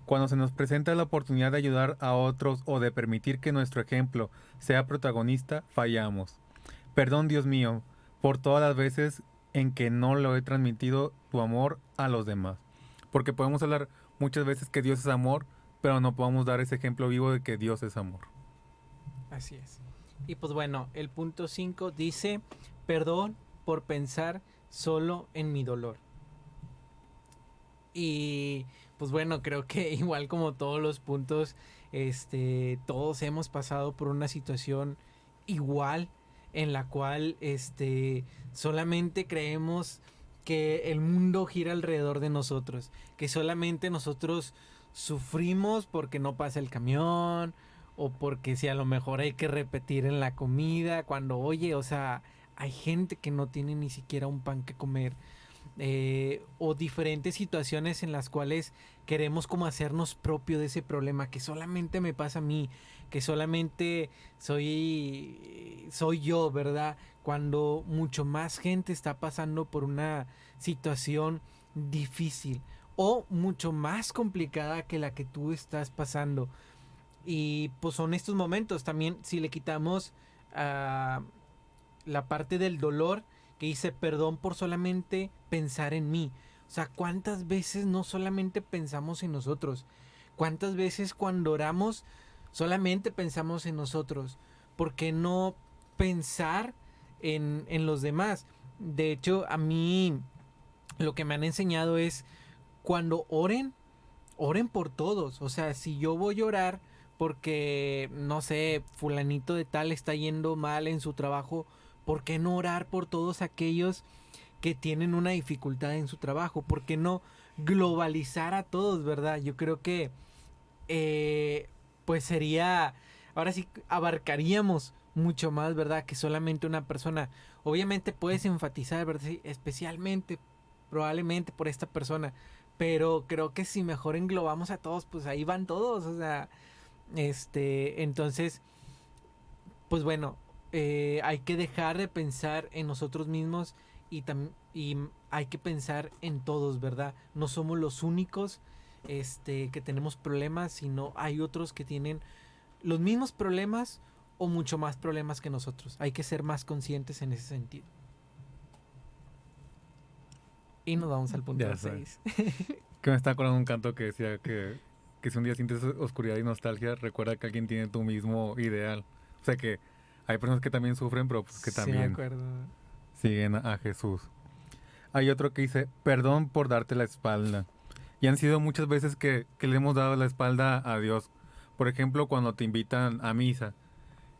cuando se nos presenta la oportunidad de ayudar a otros o de permitir que nuestro ejemplo sea protagonista, fallamos. Perdón, Dios mío, por todas las veces en que no lo he transmitido tu amor a los demás. Porque podemos hablar muchas veces que Dios es amor, pero no podemos dar ese ejemplo vivo de que Dios es amor. Así es. Y pues bueno, el punto 5 dice, perdón por pensar solo en mi dolor. Y pues bueno, creo que igual como todos los puntos, todos hemos pasado por una situación igual en la cual solamente creemos que el mundo gira alrededor de nosotros, que solamente nosotros sufrimos porque no pasa el camión o porque si a lo mejor hay que repetir en la comida, cuando oye, o sea, hay gente que no tiene ni siquiera un pan que comer, o diferentes situaciones en las cuales queremos como hacernos propio de ese problema que solamente me pasa a mí, que solamente soy yo, ¿verdad? Cuando mucho más gente está pasando por una situación difícil o mucho más complicada que la que tú estás pasando. Y pues son estos momentos también, si le quitamos la parte del dolor, que dice perdón por solamente pensar en mí. O sea, ¿cuántas veces no solamente pensamos en nosotros? ¿Cuántas veces cuando oramos solamente pensamos en nosotros? ¿Por qué no pensar en los demás? De hecho, a mí lo que me han enseñado es cuando oren por todos. O sea, si yo voy a orar porque, no sé, fulanito de tal está yendo mal en su trabajo, ¿por qué no orar por todos aquellos que tienen una dificultad en su trabajo? ¿Por qué no globalizar a todos, verdad? Yo creo que pues sería, ahora sí abarcaríamos mucho más, ¿verdad? Que solamente una persona. Obviamente puedes enfatizar, ¿verdad? Sí, especialmente, probablemente por esta persona, pero creo que si mejor englobamos a todos, pues ahí van todos, o sea, entonces, pues bueno, hay que dejar de pensar en nosotros mismos y hay que pensar en todos, ¿verdad? No somos los únicos que tenemos problemas, sino hay otros que tienen los mismos problemas o mucho más problemas que nosotros. Hay que ser más conscientes en ese sentido. Y nos vamos al punto Ya 6. Que me está acordando un canto que decía que si un día sientes oscuridad y nostalgia, recuerda que alguien tiene tu mismo ideal. O sea que hay personas que también sufren, pero pues que Sí, me también acuerdo. siguen a Jesús. Hay otro que dice, perdón por darte la espalda. Y han sido muchas veces que le hemos dado la espalda a Dios. Por ejemplo, cuando te invitan a misa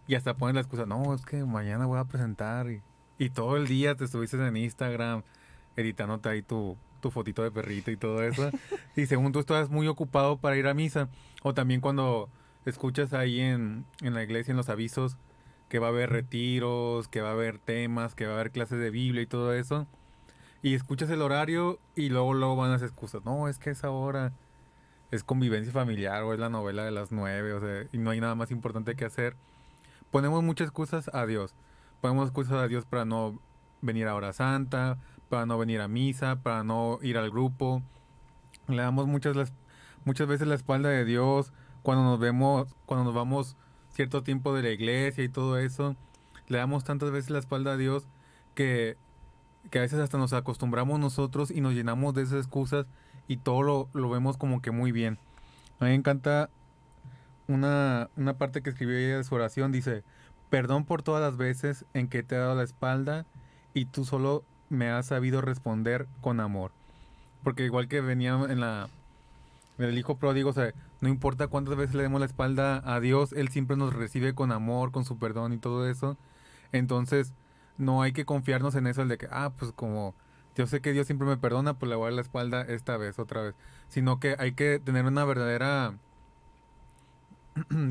y hasta pones la excusa, no, es que mañana voy a presentar y todo el día te estuviste en Instagram editándote ahí tu fotito de perrito y todo eso. Y según tú estás muy ocupado para ir a misa. O también cuando escuchas ahí en la iglesia, en los avisos, que va a haber retiros, que va a haber temas, que va a haber clases de Biblia y todo eso. Y escuchas el horario y luego van las excusas. No, es que esa hora es convivencia familiar o es la novela de las 9, o sea, y no hay nada más importante que hacer. Ponemos muchas excusas a Dios. Ponemos excusas a Dios para no venir a hora santa, para no venir a misa, para no ir al grupo. Le damos muchas veces la espalda de Dios cuando nos vamos cierto tiempo de la iglesia y todo eso. Le damos tantas veces la espalda a Dios que a veces hasta nos acostumbramos nosotros y nos llenamos de esas excusas y todo lo vemos como que muy bien. A mí me encanta una parte que escribió ella de su oración. Dice, perdón por todas las veces en que te he dado la espalda y tú solo me has sabido responder con amor. Porque igual que venía en el hijo pródigo, o sea, no importa cuántas veces le demos la espalda a Dios, Él siempre nos recibe con amor, con su perdón y todo eso. Entonces, no hay que confiarnos en eso, el de que, pues como yo sé que Dios siempre me perdona, pues le voy a dar la espalda esta vez, otra vez. Sino que hay que tener una verdadera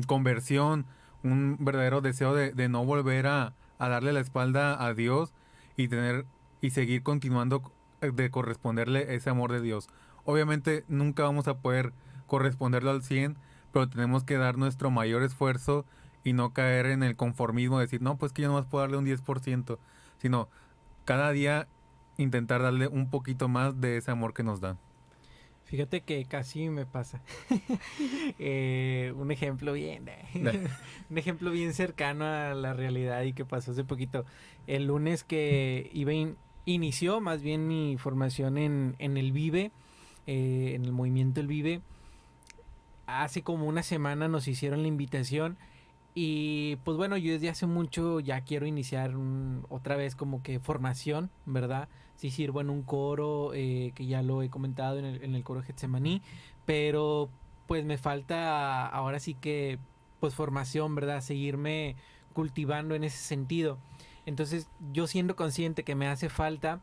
conversión, un verdadero deseo de no volver a darle la espalda a Dios y seguir continuando de corresponderle ese amor de Dios. Obviamente nunca vamos a poder corresponderlo al 100, pero tenemos que dar nuestro mayor esfuerzo y no caer en el conformismo de decir, no, pues que yo nomás puedo darle un 10%, sino cada día intentar darle un poquito más de ese amor que nos da. Fíjate que casi me pasa. Un ejemplo un ejemplo bien cercano a la realidad y que pasó hace poquito. El lunes que inició más bien mi formación en el Vive, en el movimiento El Vive. Hace como una semana nos hicieron la invitación y pues bueno, yo desde hace mucho ya quiero iniciar otra vez como que formación, ¿verdad? Sí sirvo en un coro, que ya lo he comentado en el coro Getsemaní, pero pues me falta ahora sí que pues formación, ¿verdad? Seguirme cultivando en ese sentido. Entonces yo siendo consciente que me hace falta,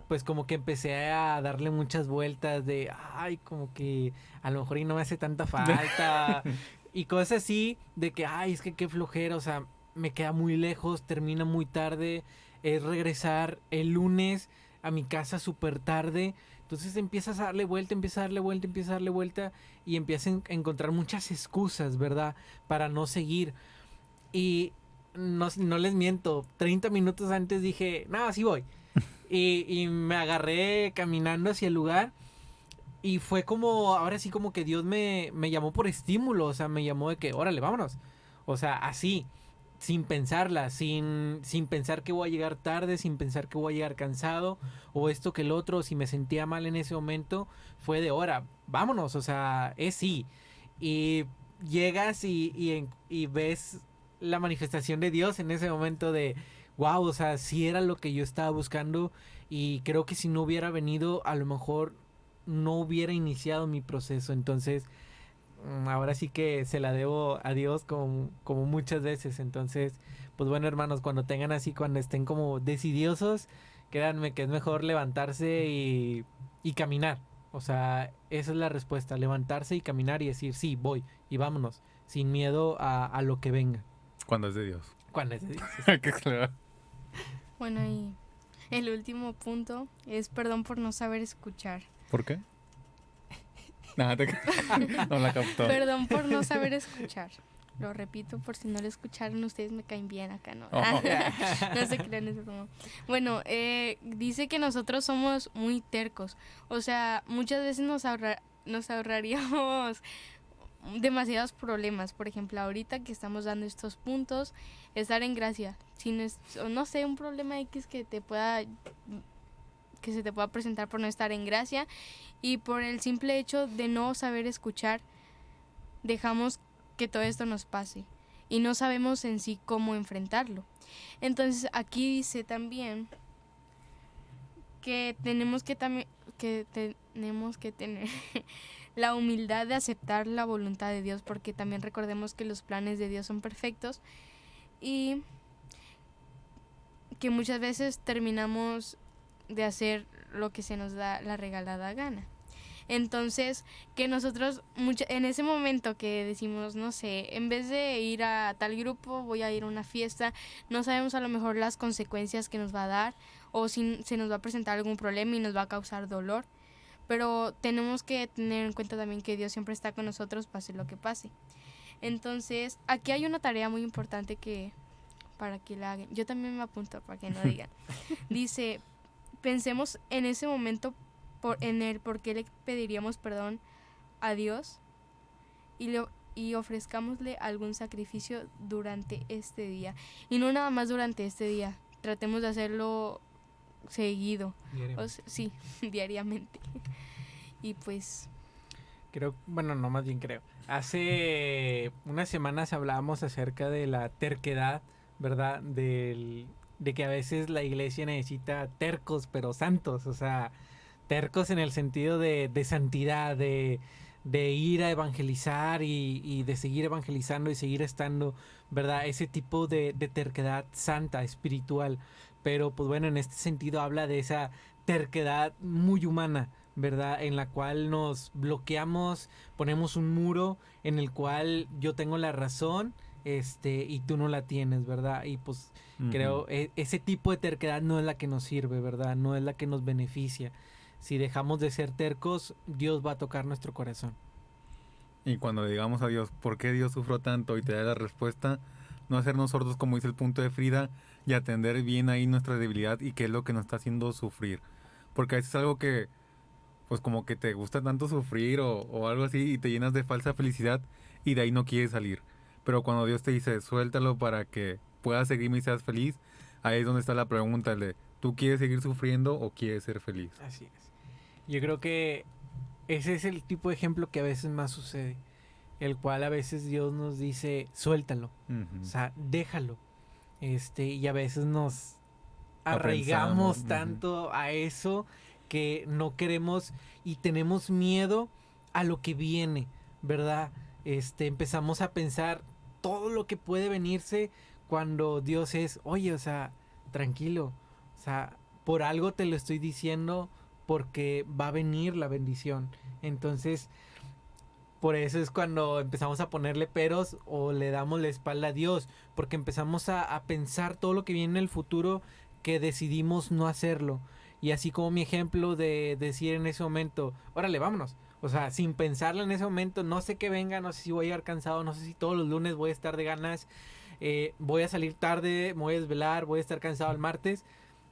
pues como que empecé a darle muchas vueltas de, como que a lo mejor y no me hace tanta falta y cosas así de que, es que qué flojera, o sea, me queda muy lejos, termina muy tarde, es regresar el lunes a mi casa súper tarde. Entonces empiezas a darle vuelta y empiezas a encontrar muchas excusas, ¿verdad? Para no seguir. Y no les miento, 30 minutos antes dije, no, sí voy. Y me agarré caminando hacia el lugar y fue como, ahora sí como que Dios me llamó por estímulo, o sea, me llamó de que, órale, vámonos. O sea, así, sin pensarla, sin pensar que voy a llegar tarde, sin pensar que voy a llegar cansado, o esto que el otro, si me sentía mal en ese momento, fue de hora, vámonos, o sea, es sí. Y llegas y ves la manifestación de Dios en ese momento de, wow, o sea, sí era lo que yo estaba buscando y creo que si no hubiera venido, a lo mejor no hubiera iniciado mi proceso. Entonces, ahora sí que se la debo a Dios como muchas veces. Entonces, pues bueno, hermanos, cuando estén como decidiosos, créanme que es mejor levantarse y caminar. O sea, esa es la respuesta, levantarse y caminar y decir, sí, voy y vámonos, sin miedo a lo que venga. Cuando es de Dios. Cuando es de Dios. Qué claro. Bueno, y el último punto es perdón por no saber escuchar. ¿Por qué? Nada, no la captó. Perdón por no saber escuchar. Lo repito por si no lo escucharon, ustedes me caen bien acá, ¿no? Oh. No se crean eso como... Bueno, dice que nosotros somos muy tercos. O sea, muchas veces nos ahorraríamos demasiados problemas. Por ejemplo, ahorita que estamos dando estos puntos, estar en gracia. Si no, no sé, un problema X que se te pueda presentar por no estar en gracia, y por el simple hecho de no saber escuchar, dejamos que todo esto nos pase y no sabemos en sí cómo enfrentarlo. Entonces aquí dice también que tenemos que tener la humildad de aceptar la voluntad de Dios, porque también recordemos que los planes de Dios son perfectos y que muchas veces terminamos de hacer lo que se nos da la regalada gana. Entonces, que nosotros en ese momento que decimos, no sé, en vez de ir a tal grupo, voy a ir a una fiesta, no sabemos a lo mejor las consecuencias que nos va a dar, o si se nos va a presentar algún problema y nos va a causar dolor. Pero tenemos que tener en cuenta también que Dios siempre está con nosotros, pase lo que pase. Entonces, aquí hay una tarea muy importante para que la hagan. Yo también me apunto para que no digan. Dice, pensemos en ese momento en el por qué le pediríamos perdón a Dios y ofrezcámosle algún sacrificio durante este día. Y no nada más durante este día, tratemos de hacerlo seguido. Sí, diariamente. Y pues... no más bien creo. Hace unas semanas hablábamos acerca de la terquedad, ¿verdad? De que a veces la iglesia necesita tercos, pero santos, o sea... Tercos en el sentido de santidad, de ir a evangelizar y de seguir evangelizando y seguir estando, ¿verdad? Ese tipo de terquedad santa, espiritual. Pero pues bueno, en este sentido habla de esa terquedad muy humana, ¿verdad? En la cual nos bloqueamos, ponemos un muro en el cual yo tengo la razón y tú no la tienes, ¿verdad? Y pues creo ese tipo de terquedad no es la que nos sirve, ¿verdad? No es la que nos beneficia. Si dejamos de ser tercos, Dios va a tocar nuestro corazón. Y cuando le digamos a Dios, ¿por qué Dios sufrió tanto? Y te da la respuesta, no hacernos sordos como dice el punto de Frida, y atender bien ahí nuestra debilidad y qué es lo que nos está haciendo sufrir. Porque a veces es algo que, pues como que te gusta tanto sufrir o algo así y te llenas de falsa felicidad y de ahí no quieres salir. Pero cuando Dios te dice, suéltalo para que puedas seguirme y seas feliz, ahí es donde está la pregunta de, ¿tú quieres seguir sufriendo o quieres ser feliz? Así es. Yo creo que ese es el tipo de ejemplo que a veces más sucede, el cual a veces Dios nos dice, suéltalo, o sea, déjalo, y a veces nos arraigamos tanto a eso que no queremos y tenemos miedo a lo que viene, ¿verdad? Empezamos a pensar todo lo que puede venirse cuando Dios es, oye, o sea, tranquilo, o sea, por algo te lo estoy diciendo, porque va a venir la bendición. Entonces, por eso es cuando empezamos a ponerle peros o le damos la espalda a Dios, porque empezamos a pensar todo lo que viene en el futuro que decidimos no hacerlo. Y así como mi ejemplo de decir en ese momento, órale, vámonos. O sea, sin pensarlo en ese momento, no sé qué venga, no sé si voy a llegar cansado, no sé si todos los lunes voy a estar de ganas, voy a salir tarde, me voy a desvelar, voy a estar cansado el martes.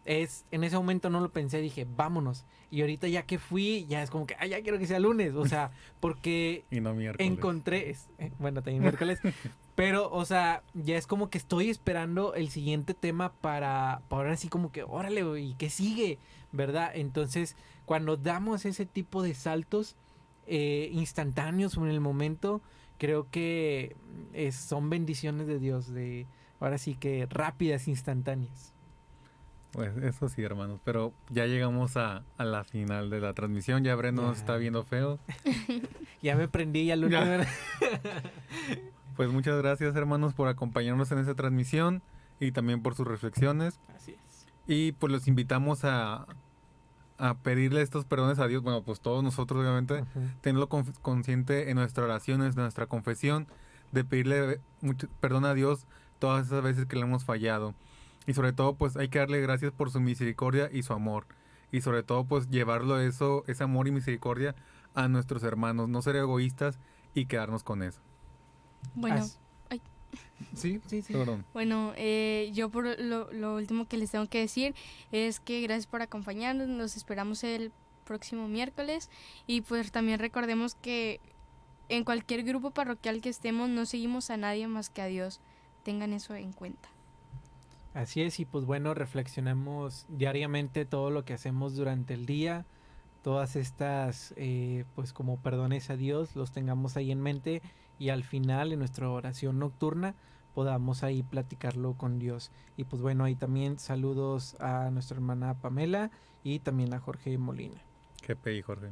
En ese momento no lo pensé, dije, vámonos. Y ahorita ya que fui, ya es como que, ya quiero que sea lunes. O sea, porque y no miércoles. Encontré, bueno, también miércoles, pero, o sea, ya es como que estoy esperando el siguiente tema para ahora así como que, órale, ¿y qué sigue? ¿Verdad? Entonces, cuando damos ese tipo de saltos instantáneos en el momento, creo que son bendiciones de Dios, ahora sí que rápidas, instantáneas. Pues eso sí, hermanos, pero ya llegamos a la final de la transmisión, ya Bren nos está viendo feo. Ya me prendí ya lo último. Pues muchas gracias, hermanos, por acompañarnos en esta transmisión y también por sus reflexiones. Así es. Y pues los invitamos a pedirle estos perdones a Dios, bueno, pues todos nosotros obviamente, tenerlo consciente en nuestras oraciones, en nuestra confesión, de pedirle perdón a Dios todas esas veces que le hemos fallado. Y sobre todo, pues hay que darle gracias por su misericordia y su amor. Y sobre todo, pues llevarlo ese amor y misericordia a nuestros hermanos. No ser egoístas y quedarnos con eso. Bueno, Sí, Sí, sí. perdón. Bueno, yo por lo último que les tengo que decir es que gracias por acompañarnos, nos esperamos el próximo miércoles y pues también recordemos que en cualquier grupo parroquial que estemos no seguimos a nadie más que a Dios, tengan eso en cuenta. Así es, y pues bueno, reflexionamos diariamente todo lo que hacemos durante el día, todas estas, pues como perdones a Dios, los tengamos ahí en mente y al final en nuestra oración nocturna podamos ahí platicarlo con Dios. Y pues bueno, ahí también saludos a nuestra hermana Pamela y también a Jorge Molina. GPI, Jorge.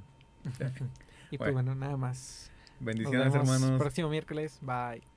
Y pues bueno, nada más. Nos Bendiciones, vemos hermanos. próximo miércoles. Bye.